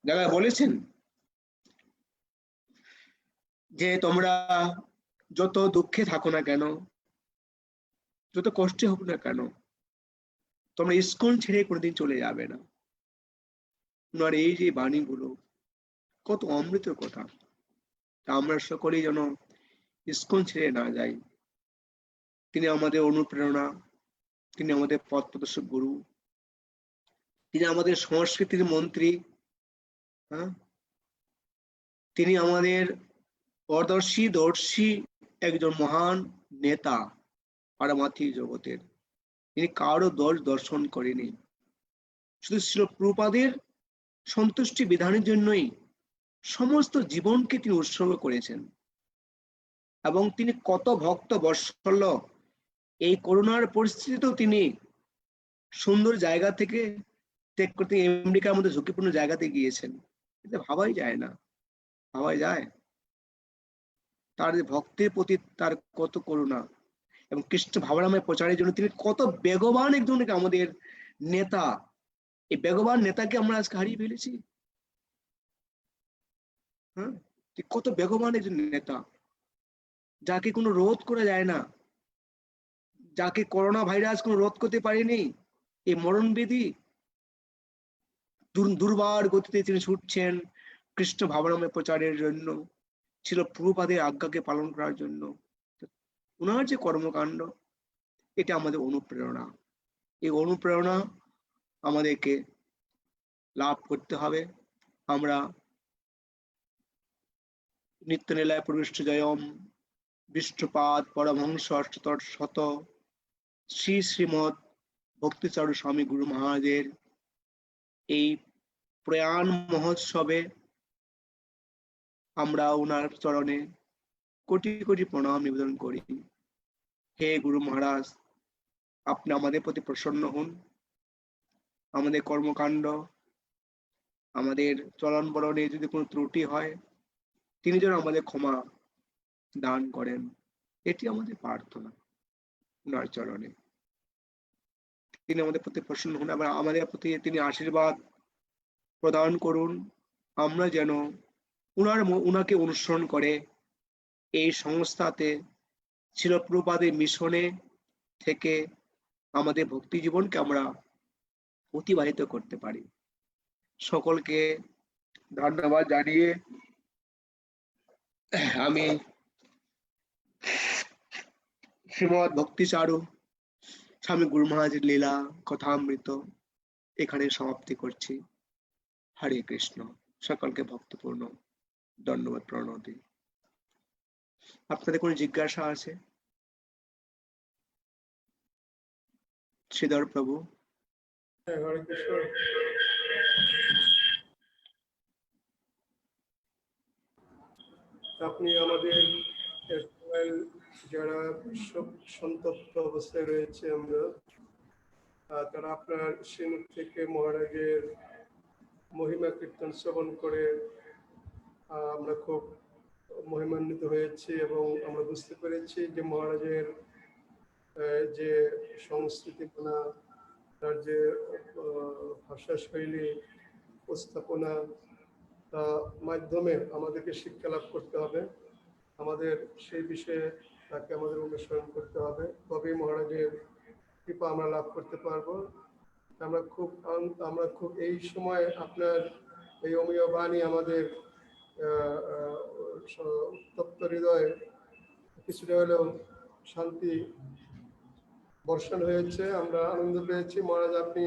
জায়গায় বলেছেন যে তোমরা যত দুঃখে থাকো না কেন, যত কষ্টে হোক না কেন, তোমরা ইস্কন ছেড়ে কোনোদিন চলে যাবে না। ওনার এই যে বাণীগুলো কত অমৃত কথা, তা আমরা সকলেই যেন ইস্কন ছেড়ে না যাই। তিনি আমাদের অনুপ্রেরণা, তিনি আমাদের পথ প্রদর্শক গুরু, তিনি আমাদের সংস্কৃতির মন্ত্রী। হ্যাঁ, তিনি আমাদের দর্শী একজন মহান নেতা পারমার্থিক জগতের। তিনি কারো দোষ দর্শন করেনি, শুধু শ্রীল প্রভুপাদের সন্তুষ্টি বিধানের জন্যই সমস্ত জীবনকে তিনি উৎসর্গ করেছেন। এবং তিনি কত ভক্ত বৎসল্য, এই করোনার পরিস্থিতিতেও তিনি সুন্দর জায়গা থেকে ত্যাগ করতে আমেরিকার মধ্যে ঝুঁকিপূর্ণ জায়গাতে গিয়েছেন, এটা ভাবাই যায় না, ভাবাই যায়। তার ভক্তের প্রতি তার কত করুণা, এবং কৃষ্ণ ভাবনাময় প্রচারের জন্য তিনি কত বেগবান একজন আমাদের নেতা। এই বেগবান নেতাকে আমরা আজকে হারিয়ে ফেলেছি। হ্যাঁ, কত বেগবান একজন নেতা, যাকে কোনো রোধ করা যায় না, যাকে করোনা ভাইরাস কোনো রোধ করতে পারেনি। এই মরণবেদী দুর্বার গতিতে তিনি ছুটছেন কৃষ্ণ ভাবনাময় প্রচারের জন্য, ছিল প্রভুপাদের আজ্ঞাকে পালন করার জন্য। ওনার যে কর্মকাণ্ড, এটা আমাদের অনুপ্রেরণা। এই অনুপ্রেরণা আমাদেরকে লাভ করতে হবে। আমরা নিত্যলীলায় প্রবিষ্ট জয়ম বিষ্ণুপাদ পরমহংস অষ্টতর শত শ্রী শ্রীমৎ ভক্তিচরণ স্বামী গুরু মহারাজের এই প্রয়াণ মহোৎসবে আমরা ওনার চরণে কোটি কোটি প্রণাম নিবেদন করি। হে গুরু মহারাজ, আপনি আমাদের প্রতি প্রসন্ন হন। আমাদের কর্মকাণ্ড, আমাদের চলন বলনে যদি কোনো ত্রুটি হয়, তিনি যেন আমাদের ক্ষমা দান করেন, এটি আমাদের প্রার্থনা ওনার চরণে। তিনি আমাদের প্রতি প্রসন্ন হন, আবার আমাদের প্রতি তিনি আশীর্বাদ প্রদান করুন। আমরা যেন উনাকে অনুসরণ করে এই সংস্থাতে ছিল প্রভুপাদের মিশনে থেকে আমাদের ভক্তি জীবনকে আমরা অতিবাহিত করতে পারি। সকলকে ধন্যবাদ জানিয়ে আমি শ্রীমৎ ভক্তিচারু স্বামী গুরু মহারাজের লীলা কথামৃত এখানে সমাপ্তি করছি। হরে কৃষ্ণ। সকলকে ভক্তপূর্ণ ধন্যবাদ প্রণতি। আপনাদের কোনো জিজ্ঞাসা আছে? শ্রীধর প্রভু। হরে কৃষ্ণ। আপনি আমাদের যারা সন্তপ্ত অবস্থায় রয়েছে আমরা, তারা আপনার শ্রীমুখ থেকে মহারাজের মহিমা কীর্তন শ্রবণ করে আমরা খুব মহিমান্বিত হয়েছি, এবং আমরা বুঝতে পেরেছি যে মহারাজের যে সংস্কৃতিপনা, তার যে ভাষা শৈলী, উপস্থাপনা মাধ্যমে আমাদেরকে শিক্ষা লাভ করতে হবে। আমাদের সেই বিষয়ে তাকে আমাদের অনুসরণ করতে হবে, তবেই মহারাজের কৃপা আমরা লাভ করতে পারবো। আমরা খুব এই সময় আপনার এই অমীয় বাণী আমাদের উত্তপ্ত হৃদয়ে কিছুটা হলেও শান্তি বর্ষণ হয়েছে। আমরা আনন্দ পেয়েছি মহারাজ, আপনি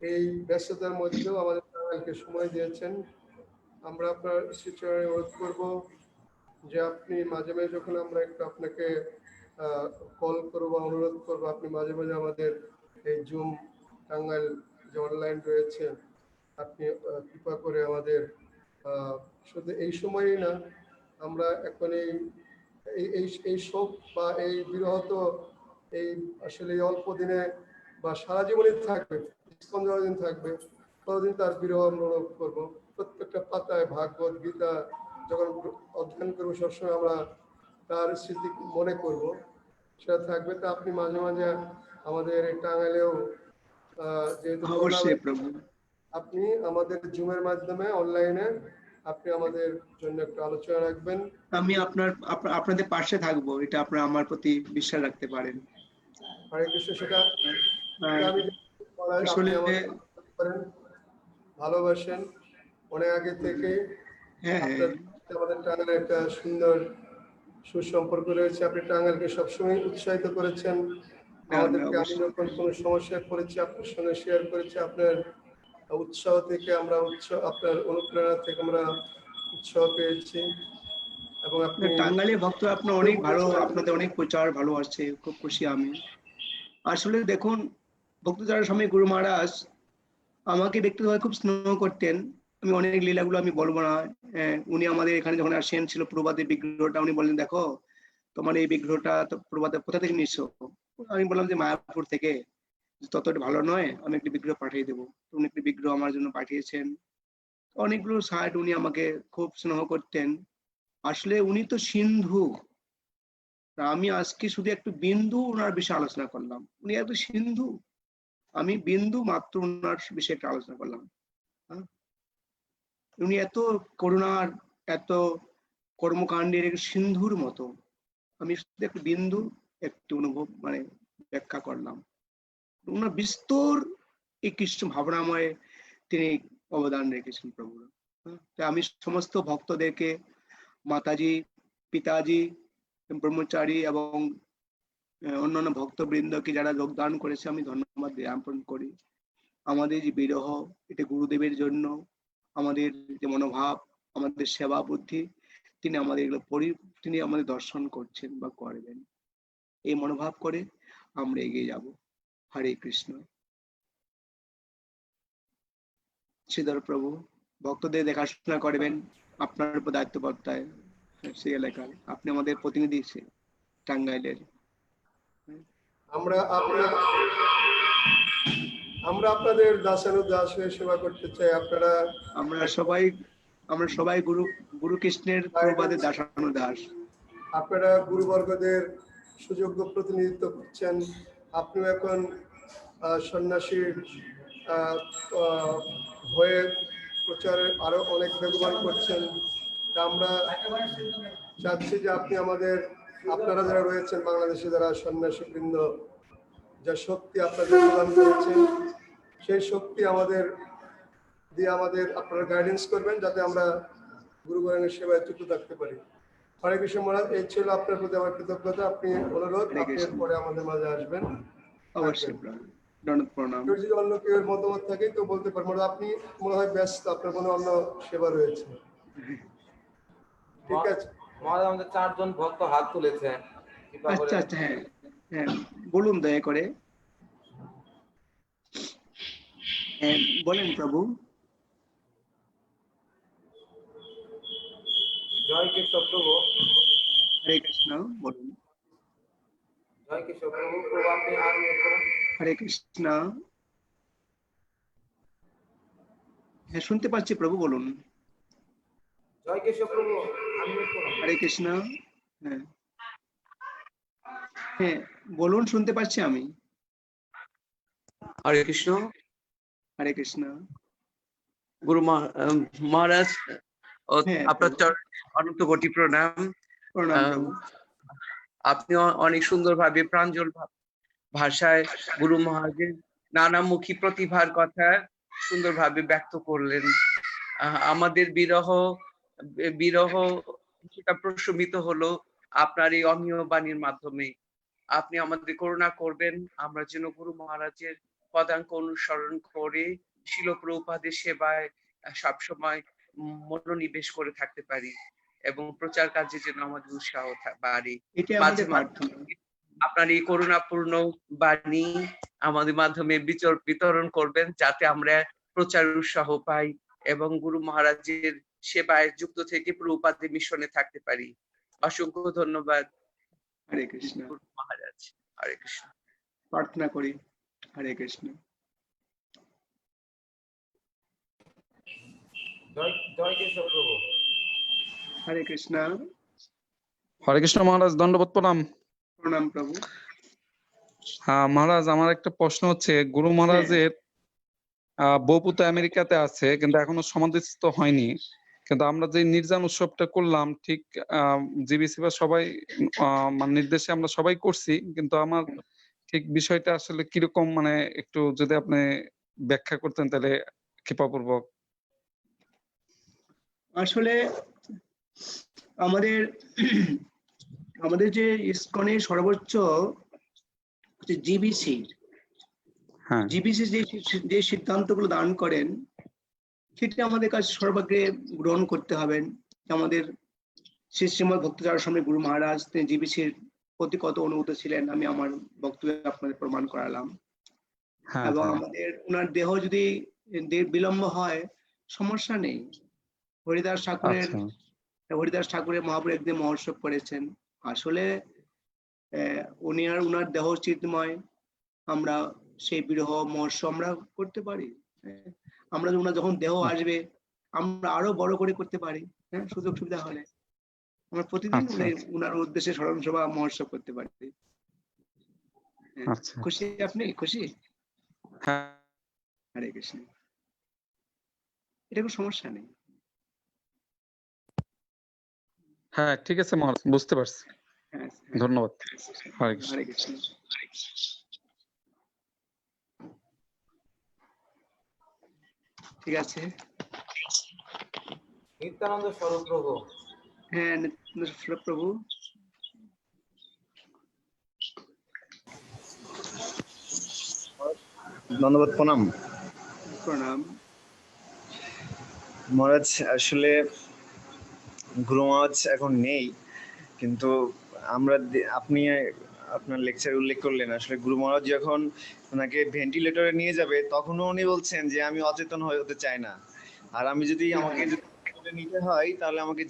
এই ব্যস্ততার মধ্যেও আমাদের চ্যানেলকে সময় দিয়েছেন। আমরা আপনার শ্রীচরণে অনুরোধ করব যে আপনি মাঝে মাঝে যখন আমরা একটু আপনাকে কল করবো বা অনুরোধ করবো, আপনি মাঝে মাঝে আমাদের এই জুম টাঙ্গাইল যে অনলাইন রয়েছে, আপনি কৃপা করে আমাদের শুধু এই সময়ই না, আমরা এখন এই শোক বা এই বিরহত এই আসলে এই অল্প দিনে বা সারা জীবনই থাকবে, যতদিন থাকবে ততদিন তার বিরহ আমরা অনুভব করবো। প্রত্যেকটা পাতায় ভাগবত গীতা যখন অধ্যয়ন করবো, সবসময় আমরা তার স্মৃতি মনে করব, সেটা থাকবে। তা আপনি মাঝে মাঝে আমাদের এই টাঙ্গাইলেও যেহেতু আপনি আমাদের জুমের মাধ্যমে অনলাইনে আপনি আমাদের জন্য একটু আলোচনা রাখবেন। আমি আপনাদের পাশে থাকবো, এটা আপনারা আমার প্রতি বিশ্বাস রাখতে পারেন। হরে কৃষ্ণ। সেটা ভালোবাসেন অনেক আগে থেকে। আমাদের টাঙ্গাইলে একটা সুন্দর সুসম্পর্ক রয়েছে। আপনি টাঙ্গাইলকে সবসময় উৎসাহিত করেছেন আমাদেরকে। আমি যখন কোনো সমস্যায় পড়েছি আপনার সঙ্গে শেয়ার করেছি, আপনার উৎসাহ থেকে আমরা আপনার অনুপ্রেরণা থেকে আমরা উৎসাহ পেয়েছি। এবং আপনি টাঙ্গাইলের ভক্ত আপনার অনেক ভালো, আপনাদের অনেক প্রচার ভালো আসছে, খুব খুশি আমি। আসলে দেখুন, ভক্তচারণ স্বামী গুরু মহারাজ আমাকে ব্যক্তিগতভাবে খুব স্নেহ করতেন। আমি অনেক লীলাগুলো আমি বলবো না। উনি আমাদের এখানে যখন আসেন ছিল প্রভাতের বিগ্রহটা, উনি বললেন দেখো তোমার এই বিগ্রহটা তো প্রভাতে কোথা থেকে নিচ্ছ? আমি বললাম যে মায়াপুর থেকে। ততটা ভালো নয়, আমি একটি বিগ্রহ পাঠিয়ে দেবো। উনি একটি বিগ্রহ আমার জন্য পাঠিয়েছেন। অনেকগুলো সাইট উনি আমাকে খুব স্নেহ করতেন। আসলে উনি তো সিন্ধু, আমি আজকে শুধু একটু বিন্দু ওনার বিষয়ে আলোচনা করলাম। উনি এত সিন্ধু, আমি বিন্দু মাত্র ওনার বিষয়ে একটা আলোচনা করলাম। হ্যাঁ? উনি এত করুণার, এত কর্মকাণ্ডের এক সিন্ধুর মতো, আমি শুধু একটু বিন্দু একটু অনুভব মানে ব্যাখ্যা করলাম। ওনার বিস্তর এই কৃষ্ণ ভাবনাময় তিনি অবদান রেখেছেন প্রভুর। তাই আমি সমস্ত ভক্তদেরকে, মাতাজি, পিতাজি, ব্রহ্মচারী এবং অন্যান্য ভক্তবৃন্দকে যারা যোগদান করেছে আমি ধন্যবাদ জ্ঞাপন করি। আমাদের যে বিরহ, এটা গুরুদেবের জন্য, আমাদের যে মনোভাব, আমাদের সেবা বুদ্ধি, তিনি আমাদের এগুলো তিনি আমাদের দর্শন করছেন বা করবেন। এই মনোভাব করে আমরা এগিয়ে যাব। হরে কৃষ্ণ। শ্রীধর প্রভু ভক্তদের দেখাশোনা করবেন, আপনার উপর দায়িত্ব বর্তায় সেই এলাকার। আপনি আমাদের প্রতিনিধি টাঙ্গাইলের। আমরা আপনাদের দাসানুদাস হয়ে সেবা করতে চাই। আপনারা আমরা সবাই গুরু কৃষ্ণের প্রবাদে দাসানুদাস। আপনারা গুরুবর্গদের সুযোগ্য প্রতিনিধিত্ব করছেন। আপনিও এখন সন্ন্যাসীর হয়ে প্রচারে আরো অনেক বেগবান করছেন। তা আমরা চাচ্ছি যে আপনারা যারা রয়েছেন বাংলাদেশে, যারা সন্ন্যাসী বৃন্দ, যা শক্তি আপনাদের প্রদান করেছেন, সেই শক্তি আমাদের আপনারা গাইডেন্স করবেন, যাতে আমরা গুরু গোবিন্দের সেবায় যুক্ত থাকতে পারি। হরে কৃষ্ণ মহারাজ, এই ছিল আপনার প্রতি আমার কৃতজ্ঞতা। আপনি অনুরোধ, আপনি পরে আমাদের মাঝে আসবেন। অবশ্যই প্রণাম। যদি অন্য কেউ মতামত থাকে তো বলতে পারবেন। আপনি মনে হয় ব্যস্ত, আপনার কোনো অন্য সেবা রয়েছে। ঠিক আছে মহারাজ, আমাদের 4 জন ভক্ত হাত তুলেছে। আচ্ছা আচ্ছা, হ্যাঁ হ্যাঁ, বলুন দয়া করে। বলেন প্রভু। জয় কৃষ্ণ প্রভু। হরে কৃষ্ণ, বলুন। জয় কৃষ্ণ প্রভু। প্রভু আপনি আনমিউট করুন। হরে কৃষ্ণ। হ্যাঁ, শুনতে পাচ্ছি প্রভু, বলুন। জয় কৃষ্ণ প্রভু, আনমিউট করুন। হরে কৃষ্ণ। হ্যাঁ হ্যাঁ, বলুন, শুনতে পাচ্ছি আমি। হরে কৃষ্ণ। হরে কৃষ্ণ। গুরু মহারাজ, হ্যাঁ, আপনার অনন্ত কোটি প্রণাম। প্রণাম প্রভু। আপনি অনেক সুন্দরভাবে প্রাঞ্জল ভাষায় গুরু মহারাজের নানামুখী প্রতিভার কথা সুন্দরভাবে ব্যক্ত করলেন। আমাদের বিরহ কিছুটা প্রশমিত হলো আপনার এই অমীয় বাণীর মাধ্যমে। আপনি আমাদের করুণা করবেন, আমরা যেন গুরু মহারাজের পদাঙ্ক অনুসরণ করে শিল প্রভুপাদের সেবায় সবসময় মনোনিবেশ করে থাকতে পারি এবং প্রচার কাজে যেন আমাদের উৎসাহ বাড়ে। মাঝে মাঝে আপনার এই করুণাপূর্ণ বাণী আমাদের মাধ্যমে বিতরণ করবেন, যাতে আমরা প্রচার উৎসাহ পাই এবং গুরু মহারাজের সেবায় যুক্ত থেকে প্রভুপাদের মিশনে থাকতে পারি। অসংখ্য ধন্যবাদ। হরে কৃষ্ণ মহারাজ। হরে কৃষ্ণ। প্রার্থনা করি। হরে কৃষ্ণ। জয় কৃষ্ণ প্রভু। হরে কৃষ্ণ। হরে কৃষ্ণ মহারাজ, দণ্ডবোধ প্রণাম। প্রণাম প্রভু। হ্যাঁ মহারাজ, আমার একটা প্রশ্ন হচ্ছে, গুরু মহারাজের বউ তো আমেরিকাতে আছে, কিন্তু এখনো সমাধিস্থ হয়নি। কিন্তু আমরা যে নির্জান উৎসবটা করলাম, ঠিক জিবিসি বা সবাই মানে নির্দেশে আমরা সবাই করছি, কিন্তু আমার ঠিক বিষয়টা আসলে কিরকম, মানে একটু যদি আপনি ব্যাখ্যা করতেন তাহলে কৃপাপূর্বক। আসলে আমাদের যে ইসকনের সর্বোচ্চ জিবিসি যে সিদ্ধান্তগুলো দান করেন, সেটা আমাদের কাছে সর্বাগ্রে গ্রহণ করতে হবে। আমাদের শ্রীমদ ভক্তচার স্বামী গুরু মহারাজ, তিনি জিবিসির প্রতি কত অনুগত ছিলেন আমি আমার বক্তব্যে আপনাদের প্রমাণ করালাম। এবং আমাদের ওনার দেহ যদি বিলম্ব হয়, সমস্যা নেই। হরিদাস ঠাকুরের মহাপুর একদিন মহোৎসব করেছেন। আসলে উনার দেহ চিন্ময়, আমরা সেই বিরহ মহর্ষ আমরা করতে পারি। হ্যাঁ, আমরা ওনার যখন দেহ আসবে আমরা আরো বড় করে করতে পারি। হ্যাঁ, সুযোগ সুবিধা হলে আমরা প্রতিদিন আচ্ছা আচ্ছা উনার উদ্দেশ্যে স্মরণ সভা মহোৎসব করতে পারি। হ্যাঁ, আচ্ছা খুশি আপনি? খুশি? হ্যাঁ হরে কৃষ্ণ। এটা কোনো সমস্যা নেই। হ্যাঁ ঠিক আছে মহারাজ, বুঝতে পারছি। হ্যাঁ, হ্যাঁ, ধন্যবাদ। হরে কৃষ্ণ। হরে কৃষ্ণ। ঠিক আছে। নিত্যানন্দ স্বরূপ প্রভু। হ্যাঁ, নিত্যানন্দ প্রভু। ধন্যবাদ, প্রণাম প্রণাম। মহারাজ। আসলে গুরু মহারাজ এখন নেই, কিন্তু আপনি আপনার লেকচারে উল্লেখ করলেন আসলে গুরু মহারাজ যখন ওনাকে ভেন্টিলেটরে নিয়ে যাবে তখনও উনি বলছেন যে আমি অচেতন হয়ে হতে চাই না, আর আমি যদি আমাকে যদি নিতে হয় তাহলে আমাকে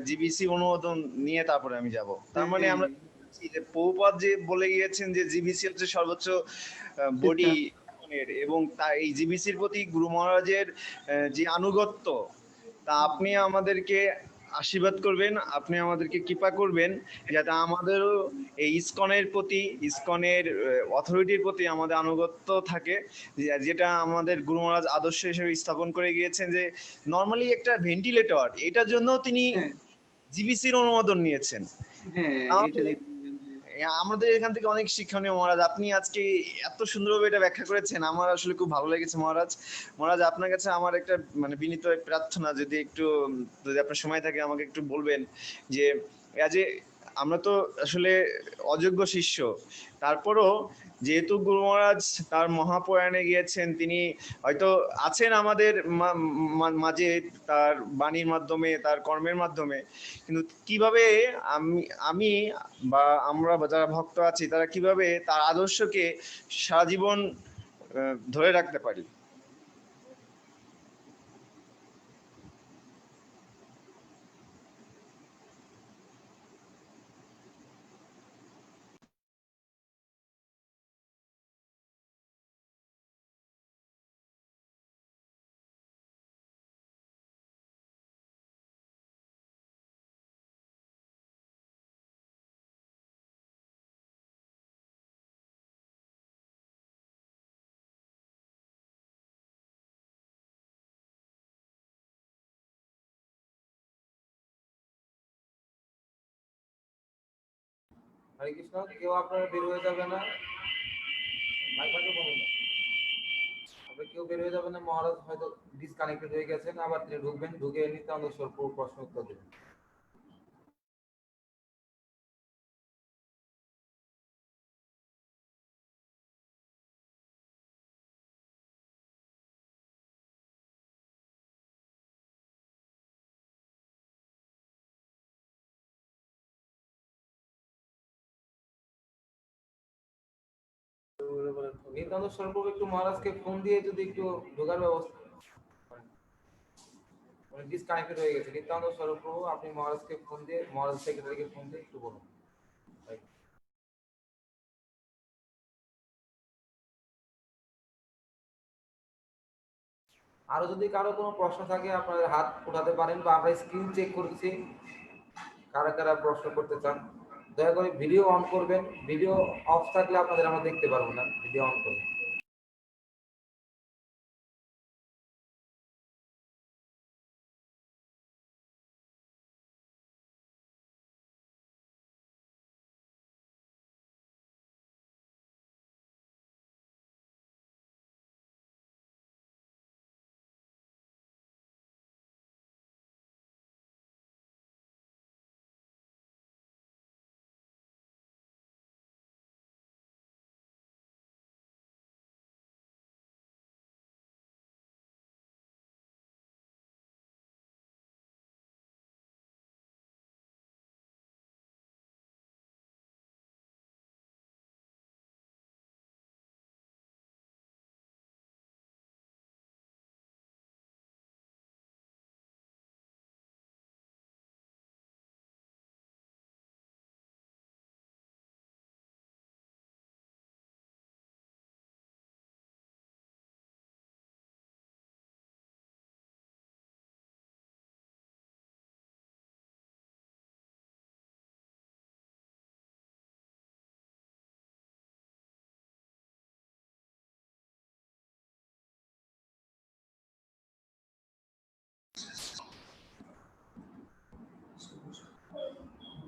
জিবিসি অনুমোদন নিয়ে তারপরে আমি যাব। তার মানে আমরা যে প্রভুপাদ যে বলে গিয়েছেন যে জিবিসি হচ্ছে সর্বোচ্চ বডি, এবং এই জিবিসির প্রতি গুরু মহারাজের যে আনুগত্য, তা আপনি আমাদেরকে আশীর্বাদ করবেন, আপনি আমাদেরকে কৃপা করবেন যাতে আমাদেরও এই ইসকনের প্রতি, ইসকনের অথরিটির প্রতি আমাদের আনুগত্য থাকে, যেটা আমাদের গুরু মহারাজ আদর্শ হিসেবে স্থাপন করে গিয়েছেন যে নর্মালি একটা ভেন্টিলেটর, এটার জন্য তিনি হ্যাঁ, জিবিসির অনুমোদন নিয়েছেন। হ্যাঁ, আমাদের এটা দেখবেন। আমাদের এখান থেকে অনেক শিক্ষণীয় মহারাজ, আপনি আজকে এত সুন্দরভাবে এটা ব্যাখ্যা করেছেন, আমার আসলে খুব ভালো লেগেছে মহারাজ। মহারাজ আপনার কাছে আমার একটা বিনীত প্রার্থনা, যদি আপনার সময় থাকে আমাকে একটু বলবেন যে আমরা তো আসলে অযোগ্য শিষ্য, তারপরও যেহেতু গুরু মহারাজ তার মহাপ্রয়াণে গিয়েছেন, তিনি হয়তো আছেন আমাদের মাঝে তার বাণীর মাধ্যমে, তার কর্মের মাধ্যমে, কিন্তু কিভাবে আমি বা আমরা যারা ভক্ত আছি তারা কিভাবে তার আদর্শকে সারা জীবন ধরে রাখতে পারি? হরে কৃষ্ণ। কেউ আপনারা বের হয়ে যাবে না, মাইকটাকে বলুন না। আপনারা কেউ বের হয়ে যাবে না, মহারাজ হয়তো ডিসকানেক্টেড হয়ে গেছেন, আবার তিনি ঢুকবেন, ঢুকে নিত্যানন্দ স্বরূপ প্রভু প্রশ্ন উত্তর দেবেন। নিত্যানন্দ স্বরূপ প্রভু একটু মহারাজকে ফোন দিয়ে যদি একটু ঢোকার ব্যবস্থা করেন। ডিসকানেক্টেড হয়ে গেছে। নিত্যানন্দ স্বরূপ প্রভু, আপনি মহারাজকে ফোন দিয়ে, মহারাজ সেক্রেটারিকে ফোন দিয়ে একটু বলুন। আরো যদি কারো কোনো প্রশ্ন থাকে আপনারা হাত উঠাতে পারেন, বা আমরা স্ক্রিন চেক করছি কারা কারা প্রশ্ন করতে চান। দয়া করে ভিডিও অন করবেন, ভিডিও অফ থাকলে আপনাদের আমরা দেখতে পারবো না, ভিডিও অন করবেন।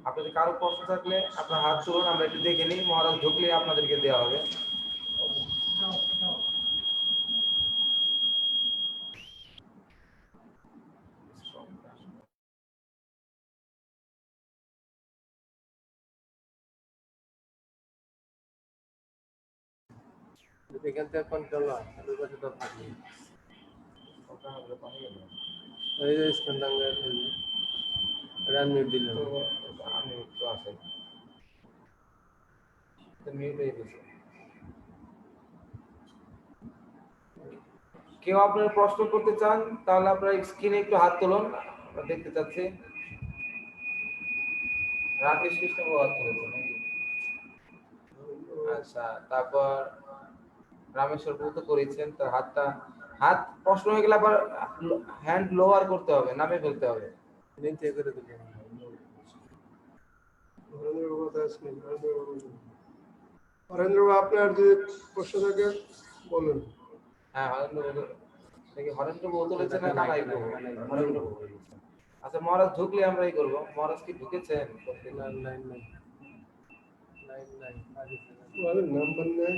আপনাদের কারো প্রশ্ন থাকলে আপনার হাত তুলুন, আমরা একটু দেখে নিই। মহারাজ ঢুকলে আপনাদেরকে দেওয়া হবে। এখান থেকে কন্ট্রোল হয়, ওই পাশে তো থাকি। এই যে স্কন্দাঙ্গের রানমিট দিল, আমি একটু আসে মিউট হয়ে গেছে। কেউ আপনারা প্রশ্ন করতে চান তাহলে আপনারা স্ক্রিনে একটু হাত তুলুন, আমরা দেখতে চাচ্ছি। রাকেশ কৃষ্ণ হাত তুলেছে নাকি? আচ্ছা, তারপর রামেশ্বর বউ তো করেছেন, তার হাত প্রশ্ন হয়ে গেলে আবার হ্যান্ড লোয়ার করতে হবে, নামে ফেলতে হবে। নিচে করে দিবেন। হরেন্দ্র বাবু, আপনার যদি প্রশ্ন থাকে বলুন। হ্যাঁ, হরেন্দ্র বউ তুলেছে না কানাই বউ? হরেন্দ্র বউ। আচ্ছা, মহারাজ ঢুকলে আমরা এই করবো। মহারাজ কি ঢুকেছেন? নাম্বার নেই।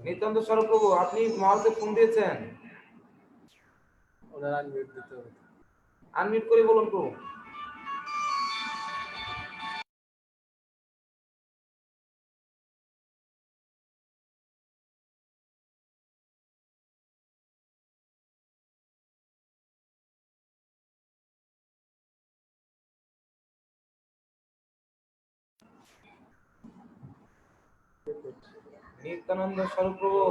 নিত্যান্ত স্বরূপ প্রভু, আপনি মহারাজকে ফোন দিয়েছেন? ওনার আনমিউট দিতে হবে। আনমিউট করে বলুন প্রভু। নিত্যানন্দ স্বরূপ প্রভু,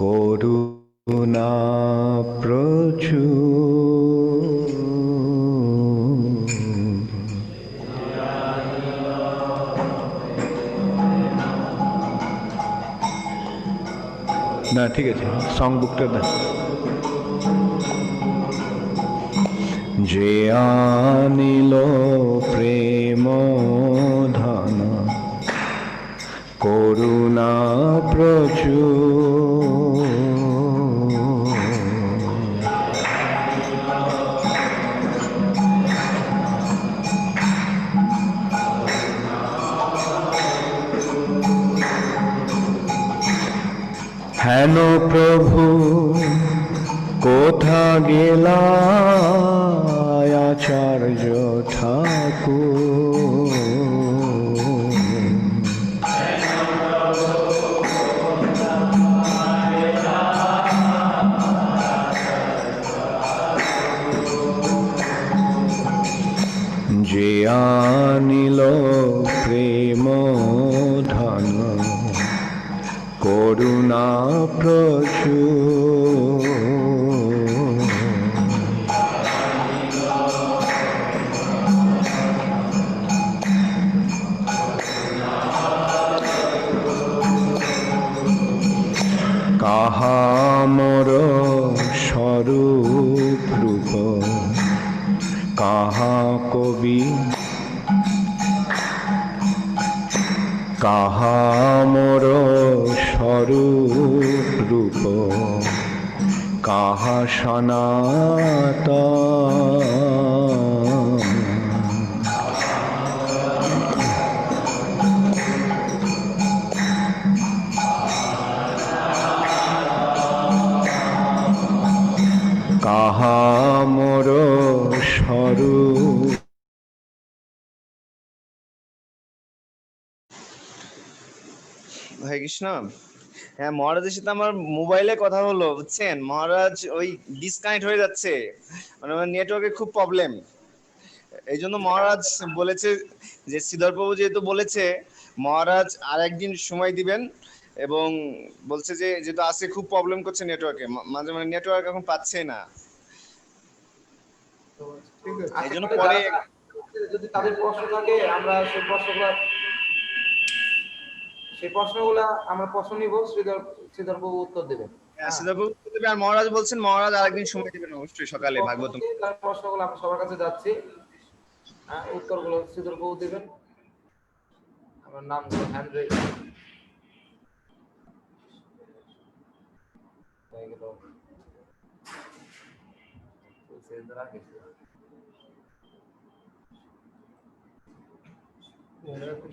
করুণা প্রচুর না, ঠিক আছে, সং বুকটা দেন। যে আনিল প্রেম ধন করুণা প্রচুর, হেন প্রভু কোথা গেলা আচার্য ঠাকুর, যে আনিল প্রেম ধন করুণা প্রচুর, কাহা মোর স্বরূপ রূপ স্বরূপ রূপ কাহা সনাতন। কাহা মোর স্বরূপ। হরে কৃষ্ণ। হ্যাঁ, মহারাজের সাথে আমার মোবাইলে কথা হলো, বুঝছেন মহারাজ, ওই ডিসকানেক্ট হয়ে যাচ্ছে, মানে আমার নেটওয়ার্কে খুব প্রবলেম। এই জন্য মহারাজ বলেছে যে শ্রীধর প্রভু যেহেতু বলেছে মহারাজ আর একদিন সময় দিবেন, এবং বলছে যে যেহেতু আজকে খুব প্রবলেম করছে নেটওয়ার্কে, মাঝে মাঝে নেটওয়ার্ক এখন পাচ্ছে না, ঠিক আছে। এই জন্য আচ্ছা, পরে। যদি তাদের প্রশ্ন থাকে আমরা সেই প্রশ্নগুলা আমরা প্রশ্ন নিব, শ্রীধর বাবু উত্তর দেবেন। হ্যাঁ, শ্রীধর প্রভু উত্তর দেবে, আর মহারাজ বলছেন মহারাজ আর একদিন সময় দিবেন অবশ্যই সকালে ভাগবত। প্রশ্নগুলো আমরা সবার কাছে যাচ্ছি, হ্যাঁ, উত্তরগুলো শ্রীধর বাবু দেবেন। আমার নাম হ্যান্ড রেজ হয়ে গেল।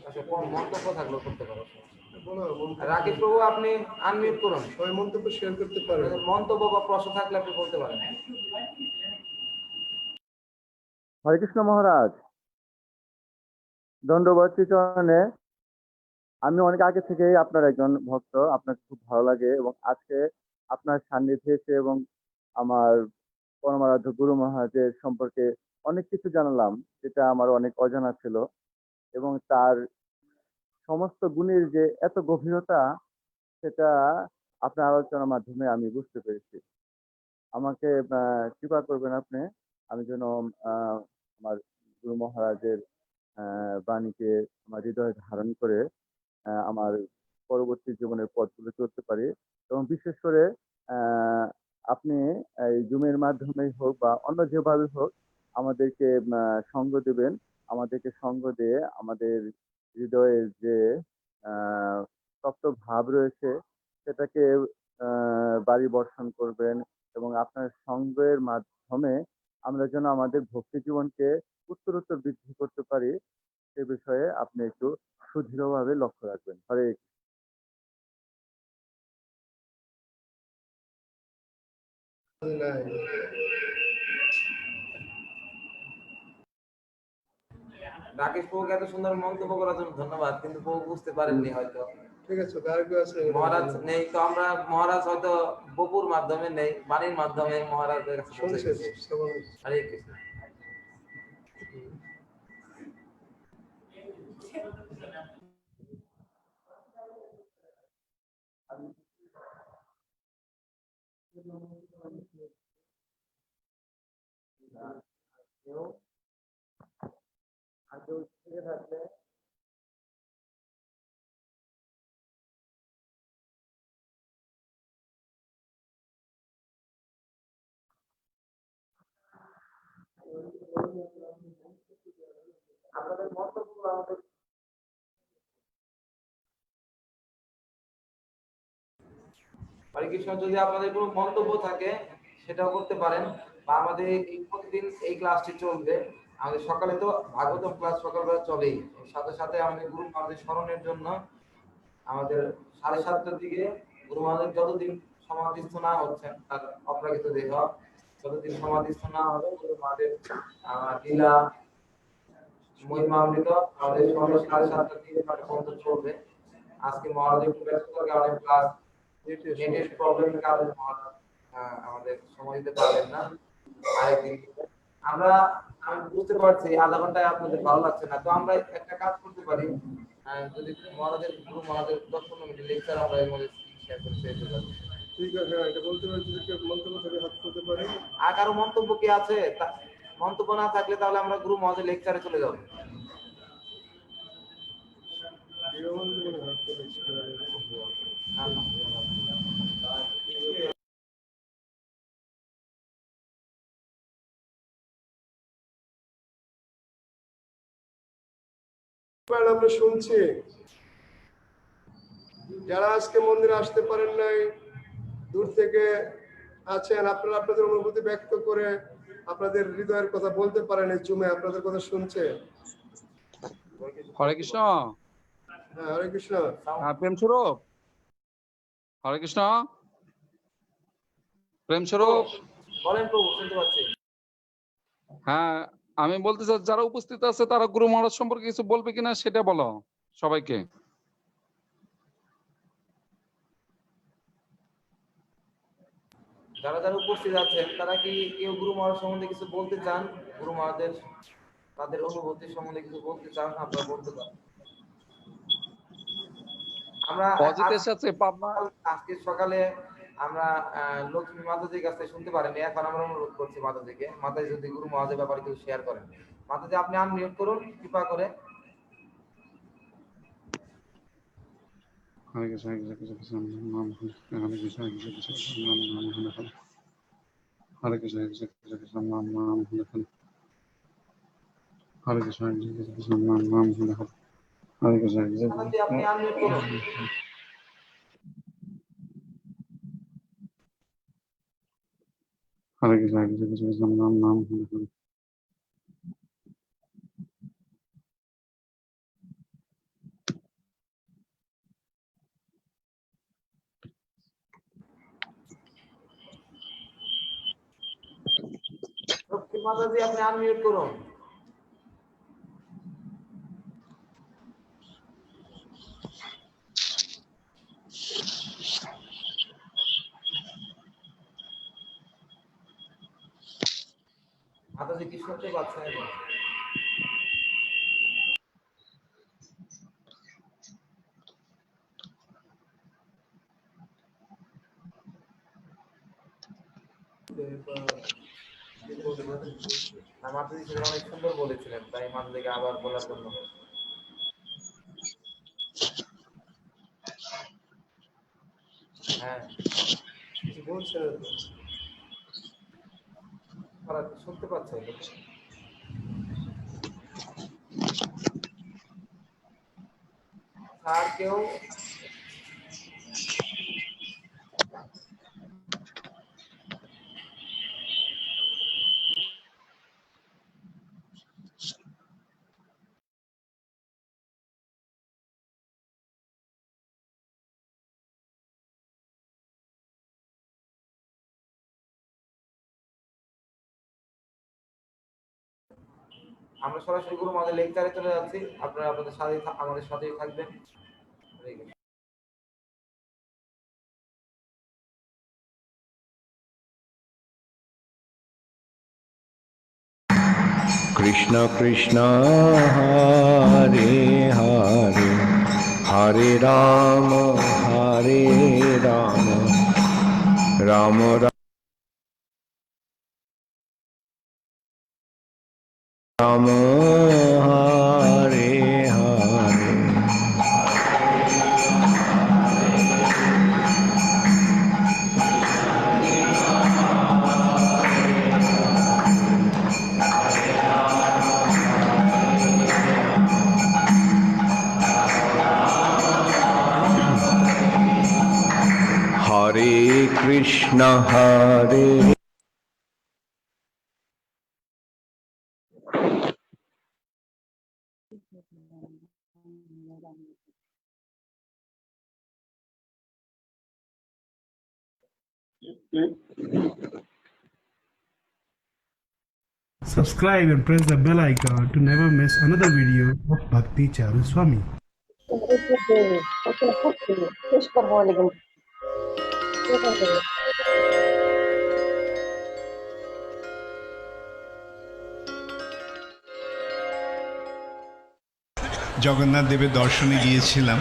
আচ্ছা, কোন মন্তব্য থাকলেও করতে পারো। রাকেশ প্রভু আপনি আনমিউট করুন, সবাই মন্তব্য শেয়ার করতে পারবেন। মন্তব্য বা প্রশ্ন থাকলে আপনি বলতে পারেন। হরে কৃষ্ণ মহারাজ, দণ্ডবত শ্রীচরণে। আমি অনেক আগে থেকেই আপনার একজন ভক্ত, আপনাকে খুব ভালো লাগে এবং আজকে আপনার সান্নিধ্যে এসে এবং আমার পরমারাধ্য গুরু মহারাজের সম্পর্কে অনেক কিছু জানলাম, যেটা আমার অনেক অজানা ছিল, এবং তার সমস্ত গুণের যে এত গভীরতা, সেটা আপনার আলোচনার মাধ্যমে আমি বুঝতে পেরেছি। আমাকে কৃপা করবেন আপনি, আমি যেন আমার গুরু মহারাজের বাণীকে আমার হৃদয়ে ধারণ করে আমার পরবর্তী জীবনের পথগুলো চলতে পারি। এবং বিশেষ করে আহ, আপনি এই জুমের মাধ্যমে হোক বা অন্য যেভাবে হোক আমাদেরকে সঙ্গ দেবেন, আমাদেরকে সঙ্গ দিয়ে আমাদের হৃদয়ের যে তপ্ত ভাব রয়েছে সেটাকে বাড়ি বর্ষণ করবেন, এবং আপনার সঙ্গের মাধ্যমে আমরা যেন আমাদের ভক্তি জীবনকে উত্তরোত্তর বৃদ্ধি করতে পারি, সে বিষয়ে আপনি একটু সুদৃঢ়ভাবে লক্ষ্য রাখবেন। হরে নাই। রাকেশ প্রভুকে এত সুন্দর মন্তব্য করার জন্য ধন্যবাদ, কিন্তু প্রভু বুঝতে পারেননি হয়তো। ঠিক আছে, আর কেউ আছে? মহারাজ নেই তো, আমরা মহারাজ হয়তো বপুর মাধ্যমে নেই, বাণীর মাধ্যমে মহারাজের কাছে পৌঁছে শুনছে গেছে। শ্রবণ। হরে কৃষ্ণ। আপনাদের মন্তব্যগুলো আমাদের হরে কৃষ্ণ। যদি আপনাদের কোনো মন্তব্য থাকে সেটাও করতে পারেন, বা আমাদের এই প্রতিদিন এই ক্লাসটি চলবে। আমাদের সকালে তো ভাগবতম ক্লাস সকালবেলা চলেই, সাথে সাথে আমাদের গুরু আমাদের স্মরণের জন্য আমাদের 7:30টার দিকে গুরু মহারাজ যতদিন সমাধিস্থ না হচ্ছেন, তার অপ্রাকৃত দেহ যতদিন সমাধিস্থ না হবে, গুরু মহারাজের লীলা মহিমামৃত আমাদের সকাল 7:30টার দিকে পর্যন্ত চলবে। আজকে মহারাজ একটু ব্যস্ততার কারণে ক্লাস নেটের প্রবলেমের কারণে মহারাজ আমাদের সময় দিতে পারবেন না। আরেকদিন আমরা, আমি বুঝতে পারছি আধা ঘন্টায় আপনাদের ভালো লাগছে না, তো আমরা একটা কাজ করতে পারি, যদি মহারাজের গুরু মহারাজের 10-15 মিনিট লেকচার আমরা এর মধ্যে শেয়ার করে শেষ হয়ে যাবে। ঠিক আছে, হ্যাঁ, এটা বলতে পারি। যদি কেউ মন্তব্য থাকে হাত করতে পারে। আর কারো মন্তব্য কি আছে? মন্তব্য না থাকলে তাহলে আমরা গুরু মহারাজের লেকচারে চলে যাব। না না, আমরা শুনছি। যারা আজকে মন্দিরে আসতে পারেন নাই, দূর থেকে আছেন, আপনারা আপনাদের অনুভূতি ব্যক্ত করে আপনাদের হৃদয়ের কথা বলতে পারেন। এই জুমে আপনাদের কথা শুনছে। হরে কৃষ্ণ। হ্যাঁ, হরে কৃষ্ণ। প্রেম স্বরূপ, হরে কৃষ্ণ। প্রেম স্বরূপ, বলেন প্রভু, শুনতে পাচ্ছি। হ্যাঁ আমি বলতে চাই যারা উপস্থিত আছে তারা গুরু মহারাজ সম্পর্কে কিছু বলবে কিনা সেটা বলো সবাইকে। যারা যারা উপস্থিত আছেন তারা কি কেউ গুরু মহারাজ সম্বন্ধে কিছু বলতে চান? গুরু মহারাজের তাদের অনুভূতি সম্বন্ধে কিছু বলতে চান? আপনারা বলতে পারেন। আমরা অজিতের সাথে পাবনা আজকে সকালে আমরা লক্ষ্মী মাতাজির কাছে শুনতে পারেন। এখন আমরা অনুরোধ করছি মাতাজিকে, মাতাজি যদি গুরু মহারাজের ব্যাপারে কিছু শেয়ার করেন। মাতাজি আপনি আনমিউট করুন কৃপা করে। হরে কৃষ্ণ, হরে কৃষ্ণ, নাম হরে কৃষ্ণ, হরে কৃষ্ণ, নাম হরে কৃষ্ণ, হরে কৃষ্ণ, নাম হরে হরে, হরে কৃষ্ণ, হরে কৃষ্ণ, নাম হরে হরে, হরে কৃষ্ণ, মাতাজি আপনি আনমিউট করুন। হরে কৃষ্ণ, হরে কৃষ্ণ, নাম হরে হরে। লক্ষ্মী মাতাজি আপনি আনমিউট করুন। মাতাজি কি শুনতে পাচ্ছেন? মাতাজি সেটা অনেক সুন্দর বলেছিলেন, তাই মাতাজিকে আবার বলার জন্য। হ্যাঁ কিছু বলছেন? তারা শুনতে পাচ্ছে। আর কেউ আমরা সরাসরি গুরু আমাদের লেকচারে চলে যাচ্ছি। আপনারা আপনাদের সাথে আমাদের সাথেই থাকবেন। কৃষ্ণ কৃষ্ণ হরে হরে, হরে রাম রাম, রাম রাম হরে হরে। হরে কৃষ্ণ হরে Subscribe and press the bell icon to never miss another video of Bhakti Charu Swami. Jagannath দেবের দর্শনে গিয়েছিলাম।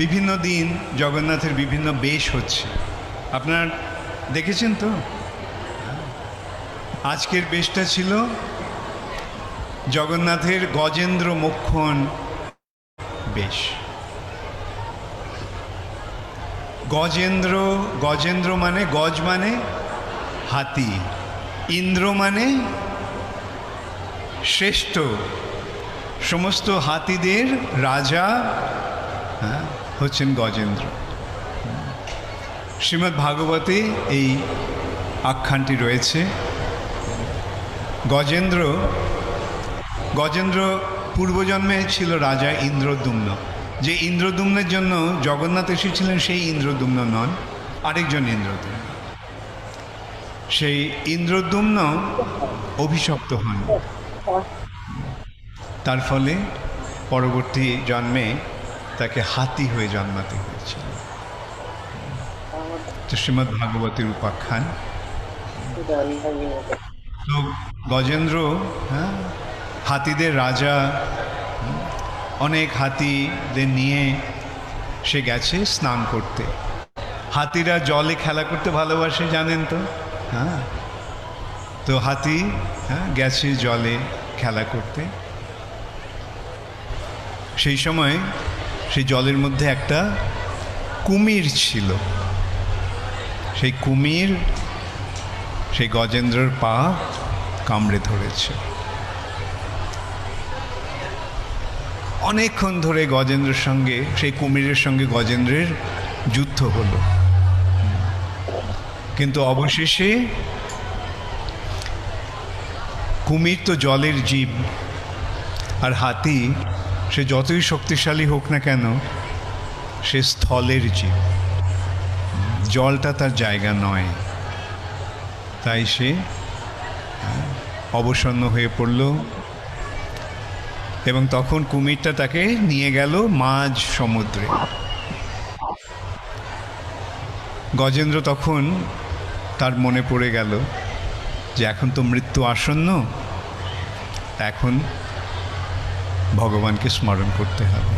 বিভিন্ন দিন জগন্নাথের বিভিন্ন বেশ হচ্ছে, আপনার দেখেছেন তো। আজকের বেশটা ছিল জগন্নাথের গজেন্দ্র মোক্ষণ বেশ। গজেন্দ্র, গজেন্দ্র মানে গজ মানে হাতি, ইন্দ্র মানে শ্রেষ্ঠ, সমস্ত হাতিদের রাজা হচ্ছেন গজেন্দ্র। শ্রীমদ্ ভাগবতে এই আখ্যানটি রয়েছে। গজেন্দ্র পূর্বজন্মে ছিল রাজা ইন্দ্রদ্যুম্ন। যে ইন্দ্রদ্যুম্নের জন্য জগন্নাথ এসেছিলেন সেই ইন্দ্রদ্যুম্ন নন, আরেকজন ইন্দ্রদ্যুম্ন। সেই ইন্দ্রদ্যুম্ন অভিশপ্ত হন, তার ফলে পরবর্তী জন্মে তাকে হাতি হয়ে জন্মাতে হয়েছিল। তো শ্রীমদ্ ভাগবতের উপাখ্যান। তো গজেন্দ্র হাতিদের রাজা, অনেক হাতিদের নিয়ে সে গেছে স্নান করতে। হাতিরা জলে খেলা করতে ভালোবাসে, জানেন তো? তো হাতি গেছে জলে খেলা করতে। সেই সময় সেই জলের মধ্যে একটা কুমির ছিল। সেই কুমির সেই গজেন্দ্রের পা কামড়ে ধরেছে। অনেকক্ষণ ধরে গজেন্দ্রের সঙ্গে, সেই কুমিরের সঙ্গে গজেন্দ্রের যুদ্ধ হলো, কিন্তু অবশেষে কুমির তো জলের জীব, আর হাতি সে যতই শক্তিশালী হোক না কেন সে স্থলের জীব, জলটা তার জায়গা নয়। তাই সে অবসন্ন হয়ে পড়ল, এবং তখন কুমিরটা তাকে নিয়ে গেল মাঝ সমুদ্রে। গজেন্দ্র তখন তার মনে পড়ে গেল যে এখন তো মৃত্যু আসন্ন, এখন ভগবানকে স্মরণ করতে হবে।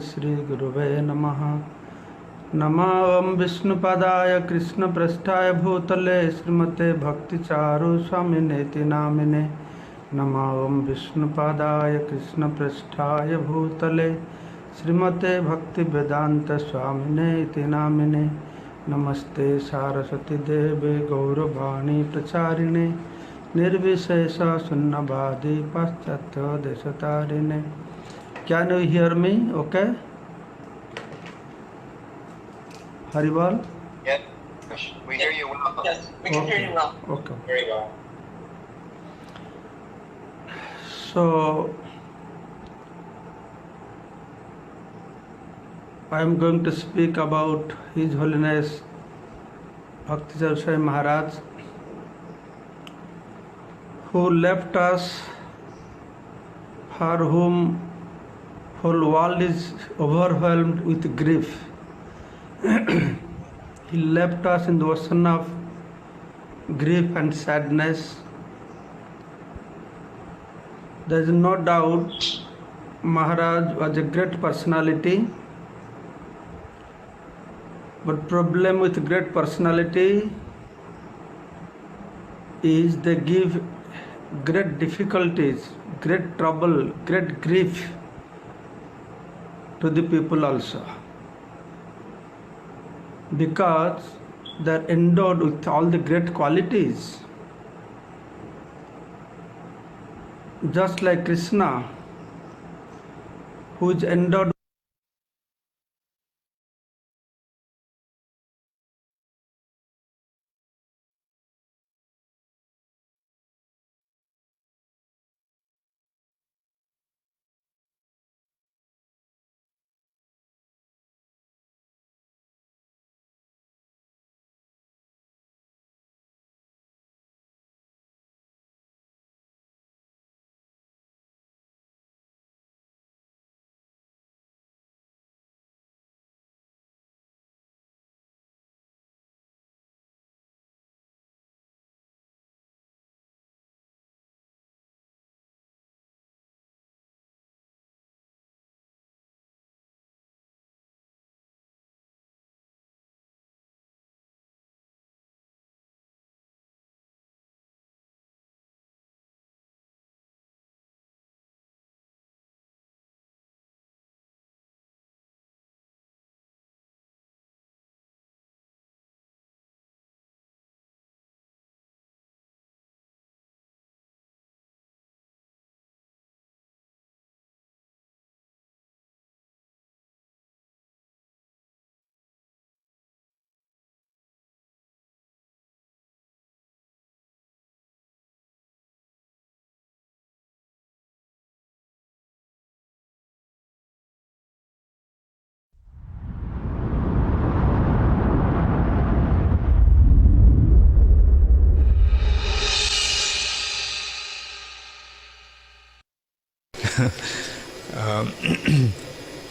श्री गुरुवे नमः। नमः विष्णुपदाय कृष्णपृष्ठाय भूतले श्रीमते भक्तिचारु स्वामिनेति नामिने। नमः विष्णुपदाय कृष्णपृष्ठाय भूतले श्रीमते भक्तिवेदांत स्वामिनेति नामिने। नमस्ते सारस्वती देवे गौरवाणी प्रचारिणे निर्विशेष शून्यवादी पाश्चात्य देशतारिणे। Can you hear me? Okay. Haribal? Yes, we hear you well. Yes, we can hear you well. Okay. Very well. So, I am going to speak about His Holiness Bhaktivedanta Swami Maharaj, who left us, for whom whole world is overwhelmed with grief. He left us in the ocean of grief and sadness. There is no doubt Maharaj was a great personality, but problem with great personality is they give great difficulties, great trouble, great grief to the people also, because they are endowed with all the great qualities, just like Krishna, who is endowed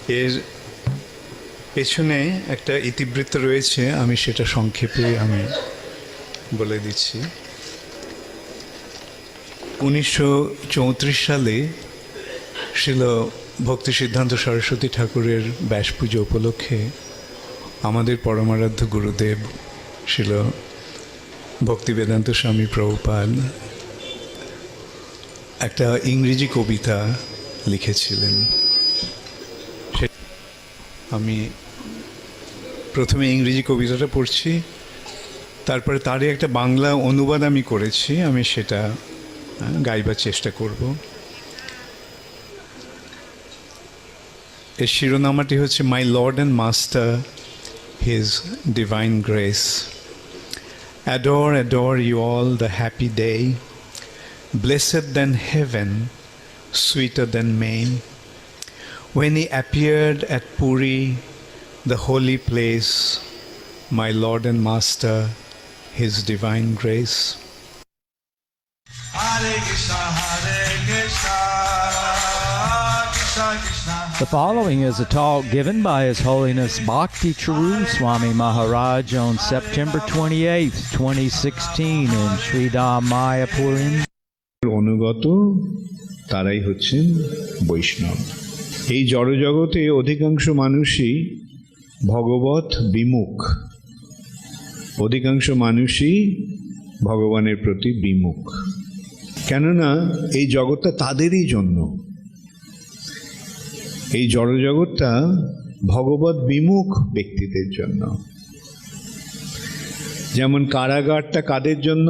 এর পেছনে একটা ইতিবৃত্ত রয়েছে, আমি সেটা সংক্ষেপে বলে দিচ্ছি। 1934 সালে শিল ভক্তি সিদ্ধান্ত সরস্বতী ঠাকুরের ব্যাস পুজো উপলক্ষে আমাদের পরমারাধ্য গুরুদেব শিল ভক্তি বেদান্ত স্বামী প্রভুপাদ একটা ইংরেজি কবিতা লিখেছিলেন। আমি প্রথমে ইংরেজি কবিতাটা পড়ছি, তারপরে তারই একটা বাংলা অনুবাদ আমি করেছি, আমি সেটা গাইবার চেষ্টা করব। এর শিরোনামাটি হচ্ছে my lord and master his divine grace. Adore, adore you all the happy day, blessed than heaven, sweeter than May, when he appeared at Puri, the holy place, my Lord and Master, his divine grace. The following is a talk given by His Holiness Bhakti Charu Swami Maharaj on September 28th, 2016 in Sri Dham Mayapur. অনুগত তারাই হচ্ছেন বৈষ্ণব। এই জড়জগতে অধিকাংশ মানুষই ভগবত বিমুখ, অধিকাংশ মানুষই ভগবানের প্রতি বিমুখ। কেননা এই জগৎটা তাদেরই জন্য, এই জড়জগৎটা ভগবত বিমুখ ব্যক্তিদের জন্য। যেমন কারাগারটা কাদের জন্য?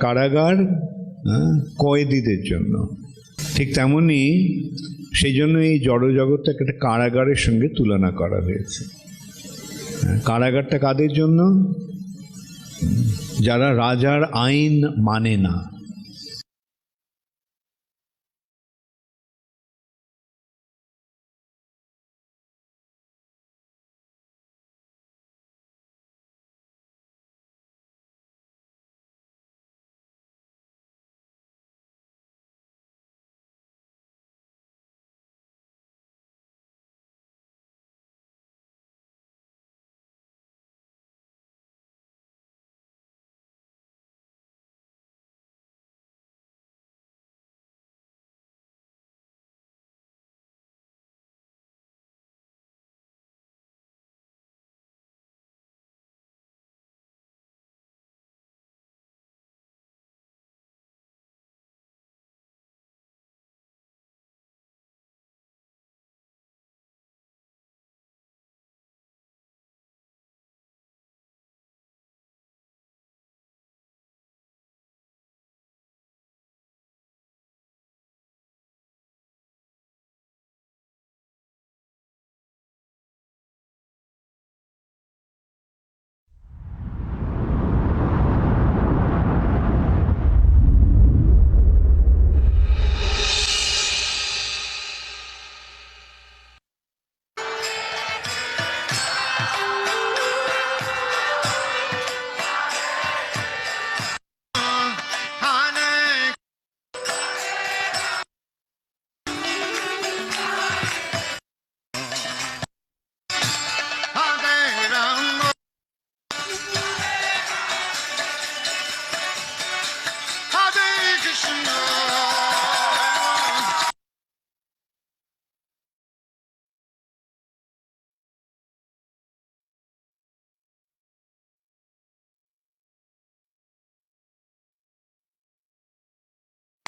কারাগার কয়েদিদের জন্য। ঠিক তেমনি সেই জন্য এই জড়জগৎটাকে একটা কারাগারের সঙ্গে তুলনা করা হয়েছে। কারাগারটা কাদের জন্য? যারা রাজার আইন মানে না।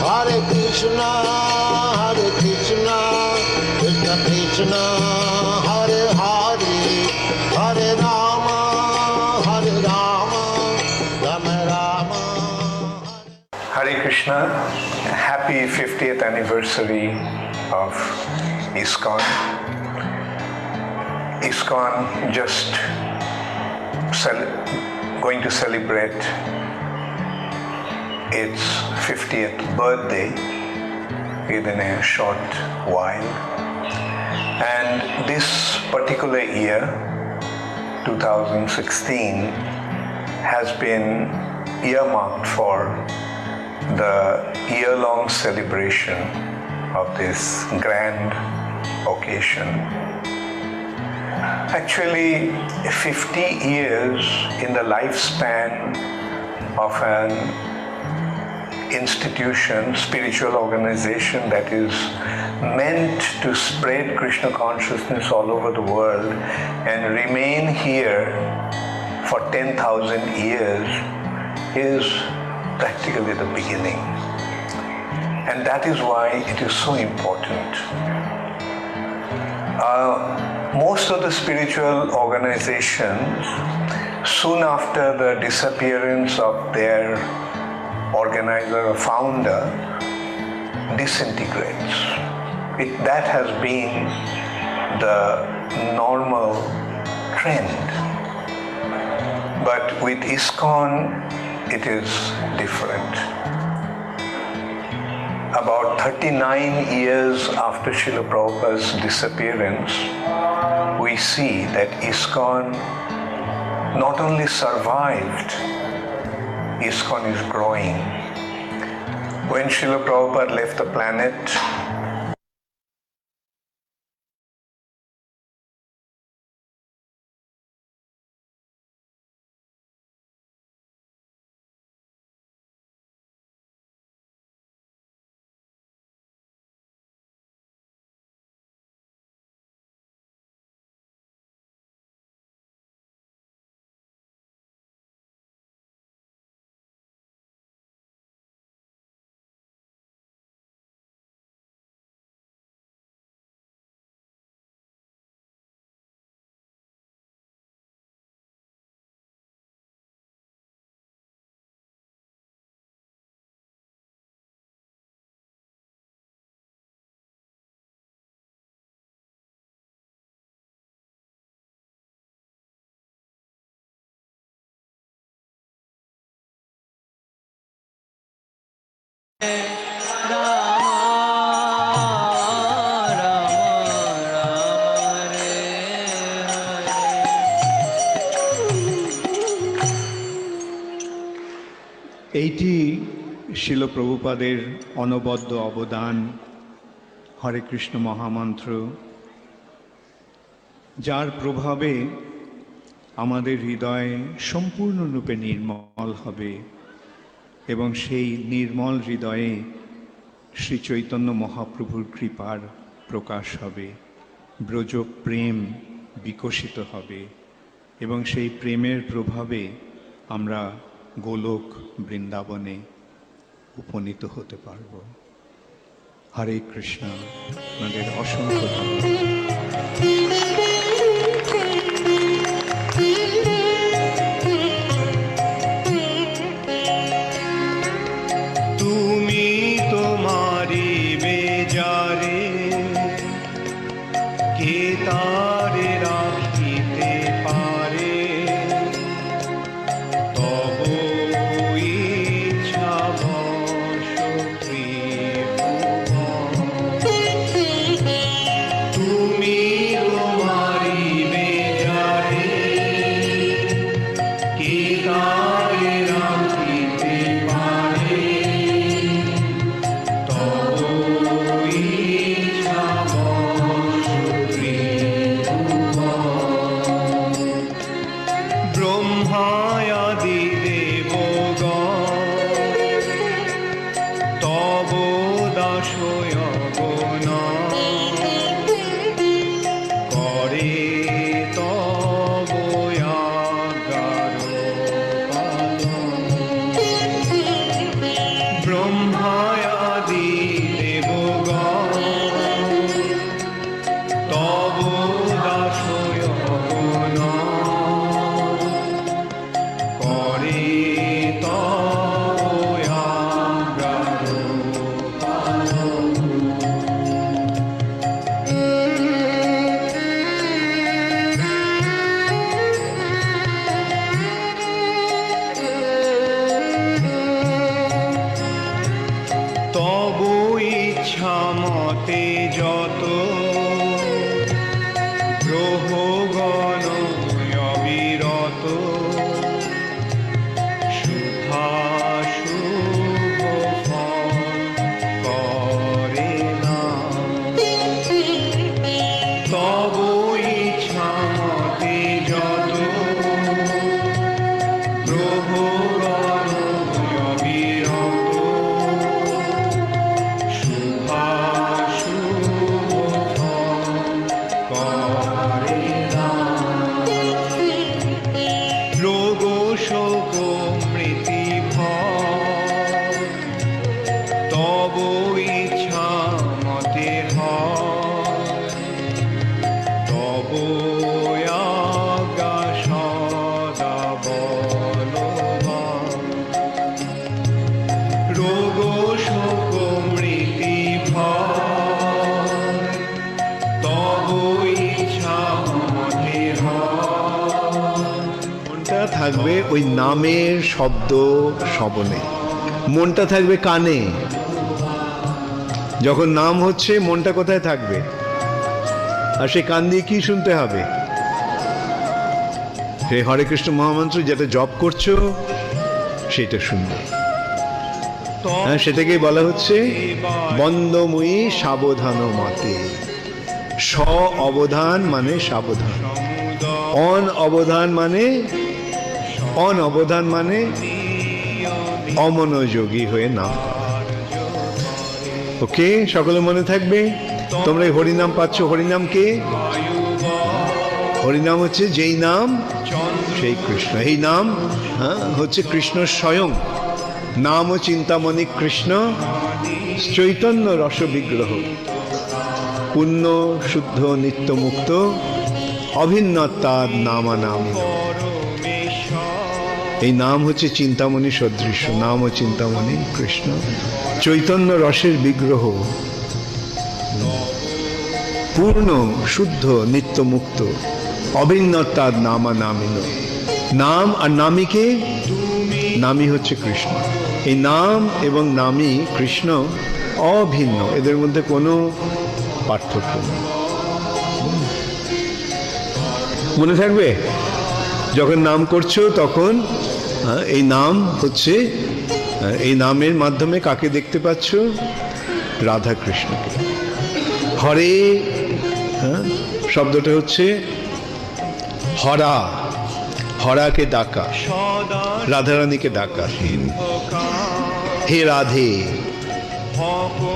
Hare Krishna, Krishna Krishna, Hare Hare, Hare Rama, Rama Rama. Hare Krishna, happy 50th anniversary of ISKCON. ISKCON just going to celebrate its 50th birthday within a short while. And this particular year, 2016, has been earmarked for the year-long celebration of this grand occasion. Actually, 50 years in the lifespan of an institution, spiritual organization that is meant to spread Krishna consciousness all over the world and remain here for 10,000 years is practically the beginning. And that is why it is so important. Most of the spiritual organizations, soon after the disappearance of their organizer or founder, disintegrates. That has been the normal trend. But with ISKCON, it is different. About 39 years after Srila Prabhupada's disappearance, we see that ISKCON not only survived, ISKCON is growing. When Srila Prabhupada left the planet, এইটি শিল প্রভুপাদের অনবদ্য অবদান, হরে কৃষ্ণ মহামন্ত্র, যার প্রভাবে আমাদের হৃদয় সম্পূর্ণরূপে নির্মল হবে এবং সেই নির্মল হৃদয়ে শ্রী চৈতন্য মহাপ্রভুর কৃপার প্রকাশ হবে, ব্রজ প্রেম বিকশিত হবে এবং সেই প্রেমের প্রভাবে আমরা গোলক বৃন্দাবনে উপনীত হতে পারব। হরে কৃষ্ণ, আপনাদের অসংখ্য ধন্যবাদ। তুমি তোমারি বেজারে কে তারে রাখিতে পারে, থাকবে ওই নামের শব্দ শ্রবণে, মনটা থাকবে কানে। যখন নাম হচ্ছে মনটা কোথায় থাকবে? আর সে কান দিয়ে কি শুনতে হবে? হে হরে কৃষ্ণ মহামন্ত্র যেটা জপ করছো সেটা শুনবে। হ্যাঁ, সেটাকেই বলা হচ্ছে বন্দময়ী সাবধান মতে। স অবধান মানে সাবধান, অবধান মানে অবধান মানে অমনোযোগী হয়ে নাম। ওকে, সকলে মনে থাকবে। তোমরা এই হরিনাম পাচ্ছ। হরিনাম কে? হরিনাম হচ্ছে যেই নাম সেই কৃষ্ণ। এই নাম হচ্ছে কৃষ্ণ স্বয়ং। নাম ও চিন্তামণি কৃষ্ণ চৈতন্য রস বিগ্রহ, পূর্ণ শুদ্ধ নিত্য মুক্ত অভিন্নতাদ নামা নাম। এই নাম হচ্ছে চিন্তামণি সদৃশ্য। নাম ও চিন্তামণি কৃষ্ণ চৈতন্য রসের বিগ্রহ, পূর্ণ শুদ্ধ নিত্য মুক্ত অভিন্নতাদ নামা নামিন। নাম আর নামীকে? নামী হচ্ছে কৃষ্ণ। এই নাম এবং নামী কৃষ্ণ অভিন্ন, এদের মধ্যে কোনো পার্থক্য নেই। মনে থাকবে? যখন নাম করছো তখন এই নাম হচ্ছে, এই নামের মাধ্যমে কাকে দেখতে পাচ্ছ? রাধা কৃষ্ণকে। হরে শব্দটা হচ্ছে হরা, হরাকে ডাকা, রাধারানীকে ডাকা। হে রাধে,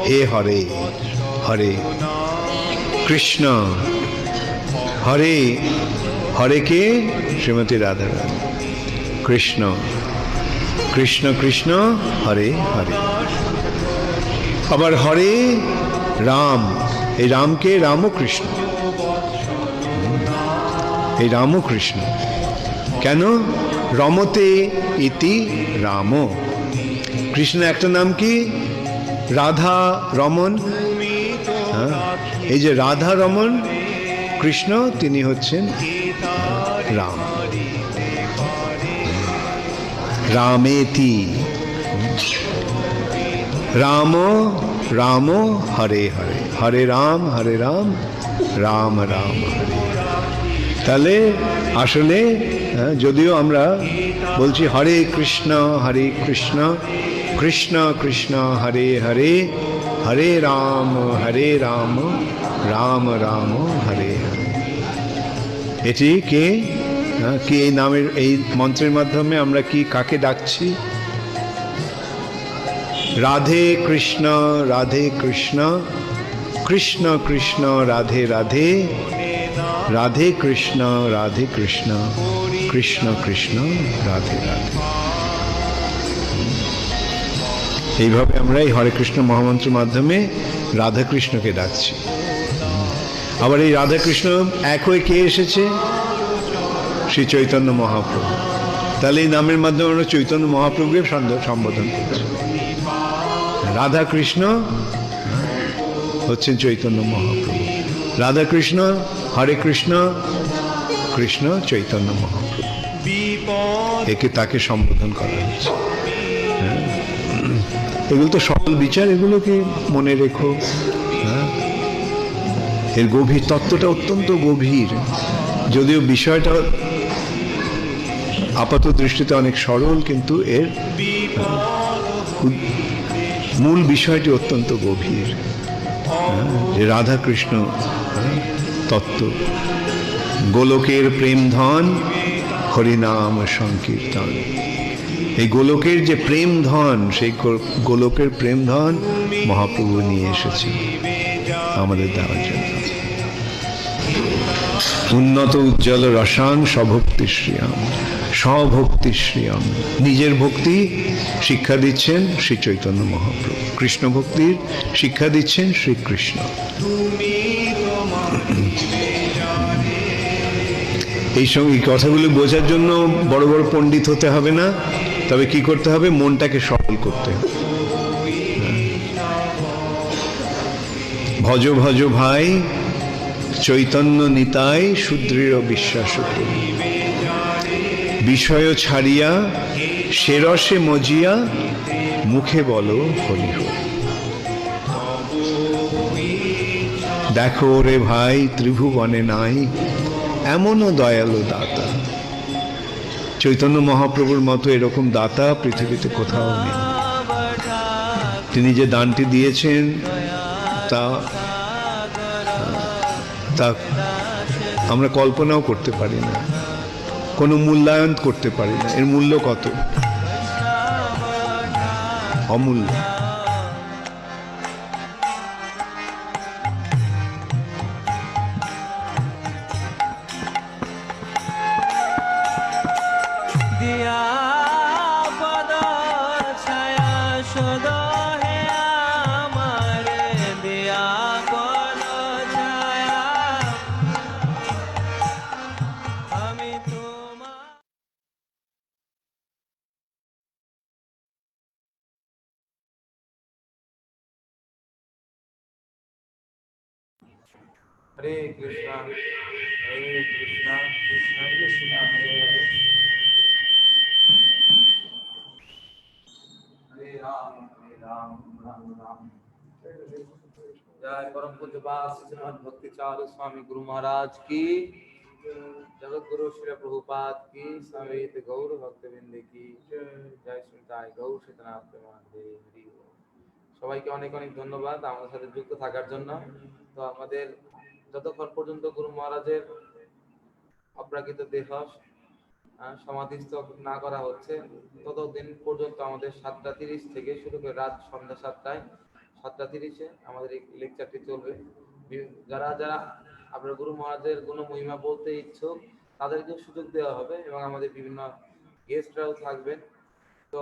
হে হরে, হরে কৃষ্ণ। হরে, হরে কে? শ্রীমতী রাধারানী। কৃষ্ণ, কৃষ্ণ কৃষ্ণ হরে হরে। আবার হরে রাম, এই রামকে রামকৃষ্ণ। এই রামকৃষ্ণ কেন? রমতে ইতি রাম। কৃষ্ণ একটা নাম কি? রাধা রমন। এই যে রাধা রমন কৃষ্ণ, তিনি হচ্ছেন রাম। রামেতি, রাম রাম হরে হরে, হরে রাম রাম রাম হরে। তাহলে আসলে যদিও আমরা বলছি হরে কৃষ্ণ কৃষ্ণ কৃষ্ণ হরে হরে, হরে রাম রাম রাম হরে হরে। এটি কে? কি এই নামের, এই মন্ত্রের মাধ্যমে আমরা কি কাকে ডাকছি? রাধে কৃষ্ণ কৃষ্ণ কৃষ্ণ রাধে রাধে, রাধে কৃষ্ণ কৃষ্ণ কৃষ্ণ রাধে রাধে। এইভাবে আমরা এই হরে কৃষ্ণ মহামন্ত্রের মাধ্যমে রাধা কৃষ্ণকে ডাকছি। আবার এই রাধা কৃষ্ণ এক হয়ে কে এসেছে? শ্রী চৈতন্য মহাপ্রভু। তাহলে এই নামের মাধ্যমে আমরা চৈতন্য মহাপ্রভুকে সম্বোধন করছি। রাধা কৃষ্ণ হচ্ছেন চৈতন্য মহাপ্রভু। রাধা কৃষ্ণ হরে কৃষ্ণ, কৃষ্ণ চৈতন্য মহাপ্রভু, একে তাকে সম্বোধন করা হচ্ছে। এগুলো তো সরল বিচার, এগুলোকে মনে রেখো। এর গভীর তত্ত্বটা অত্যন্ত গভীর, যদিও বিষয়টা আপাত দৃষ্টিতে অনেক সরল, কিন্তু এর মূল বিষয়টি অত্যন্ত গভীর। যে রাধা কৃষ্ণ তত্ত্ব, গোলকের প্রেম ধন হরিনাম সংকীর্তন। এই গোলকের যে প্রেম ধন, সেই গোলকের প্রেম ধন মহাপ্রভু নিয়ে এসেছে আমাদের দেওয়ার জন্য। উন্নত উজ্জ্বল রসাং স্বভক্তি শ্রিয়াম, স্বভক্তি শ্রিয়াম। নিজের ভক্তি শিক্ষা দিচ্ছেন শ্রী চৈতন্য মহাপ্রভু, কৃষ্ণ ভক্তির শিক্ষা দিচ্ছেন শ্রীকৃষ্ণ। এই সঙ্গে কথাগুলো বোঝার জন্য বড় বড় পণ্ডিত হতে হবে না, তবে কি করতে হবে? মনটাকে সফল করতে হবে। ভজ ভজ ভাই চৈতন্য নিতাই সুদৃঢ় বিশ্বাস করি। বিষয় ছাড়িয়া সে রসে মজিয়া মুখে বলো হরি হরি। দেখো রে ভাই ত্রিভুবনে নাই এমনও দয়ালু দাতা। চৈতন্য মহাপ্রভুর মতো এরকম দাতা পৃথিবীতে কোথাও নেই। তিনি যে দানটি দিয়েছেন তা তা আমরা কল্পনাও করতে পারি না, কোনো মূল্যায়ন করতে পারি না। এর মূল্য কত? অমূল্য। हरे कृष्णा कृष्णा कृष्णा हरे हरे, हरे राम राम राम। जय परम पूज्य श्रीमद् भक्ति चारु स्वामी गुरु महाराज की, जगत गुरु श्री प्रभुपाद की, समेत गौर भक्तवृंद की जय। श्रीताय गौर शीतनाथ प्रेमानंदे हरि बोल। সবাইকে অনেক অনেক ধন্যবাদ আমাদের সাথে যুক্ত থাকার জন্য। তো আমাদের যতক্ষণ পর্যন্ত গুরু মহারাজের অপ্রাকৃত দেহ সমাধিস্থ না করা হচ্ছে ততদিন পর্যন্ত আমাদের 7:30 থেকে শুরু করে রাত সন্ধ্যা 7:30 আমাদের এই লেকচারটি চলবে। যারা যারা আপনার গুরু মহারাজের গুণ মহিমা বলতে ইচ্ছুক তাদেরকে সুযোগ দেওয়া হবে এবং আমাদের বিভিন্ন গেস্টরাও থাকবেন। তো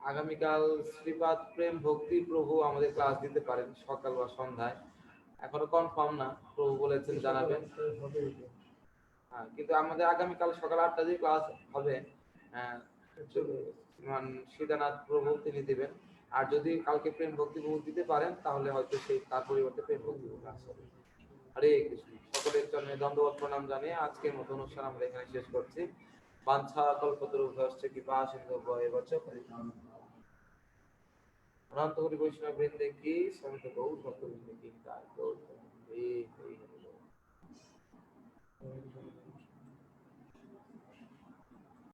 আগামীকাল শ্রীপাদ প্রেম ভক্তি প্রভু আমাদের ক্লাস দিতে পারেন সকাল বা সন্ধ্যায়, এখনো কনফার্ম না, প্রভু বলেছেন জানাবেন। হ্যাঁ, কিন্তু আমাদের আগামীকাল সকাল 8টা দিয়ে ক্লাস হবে। সীতানাথ প্রভু তিনি দিবেন। আর যদি কালকে প্রেম ভক্তি প্রভু দিতে পারেন তাহলে হয়তো সেই তার পরিবর্তে প্রেম ভক্তি ক্লাস হবে। হরে কৃষ্ণ। সকলের চরণে দণ্ডবত প্রণাম জানিয়ে আজকের মতো অনুষ্ঠান আমরা এখানে শেষ করছি। বাঞ্ছা কল্পতরুভ্যশ্চ কৃপা সিন্ধুভ্য এব চ পতিতানাং অনন্ত কোটি বৈষ্ণব বৃন্দে কি সমিত গৌর ভক্তবৃন্দে কি তাই গৌর হরি হরি।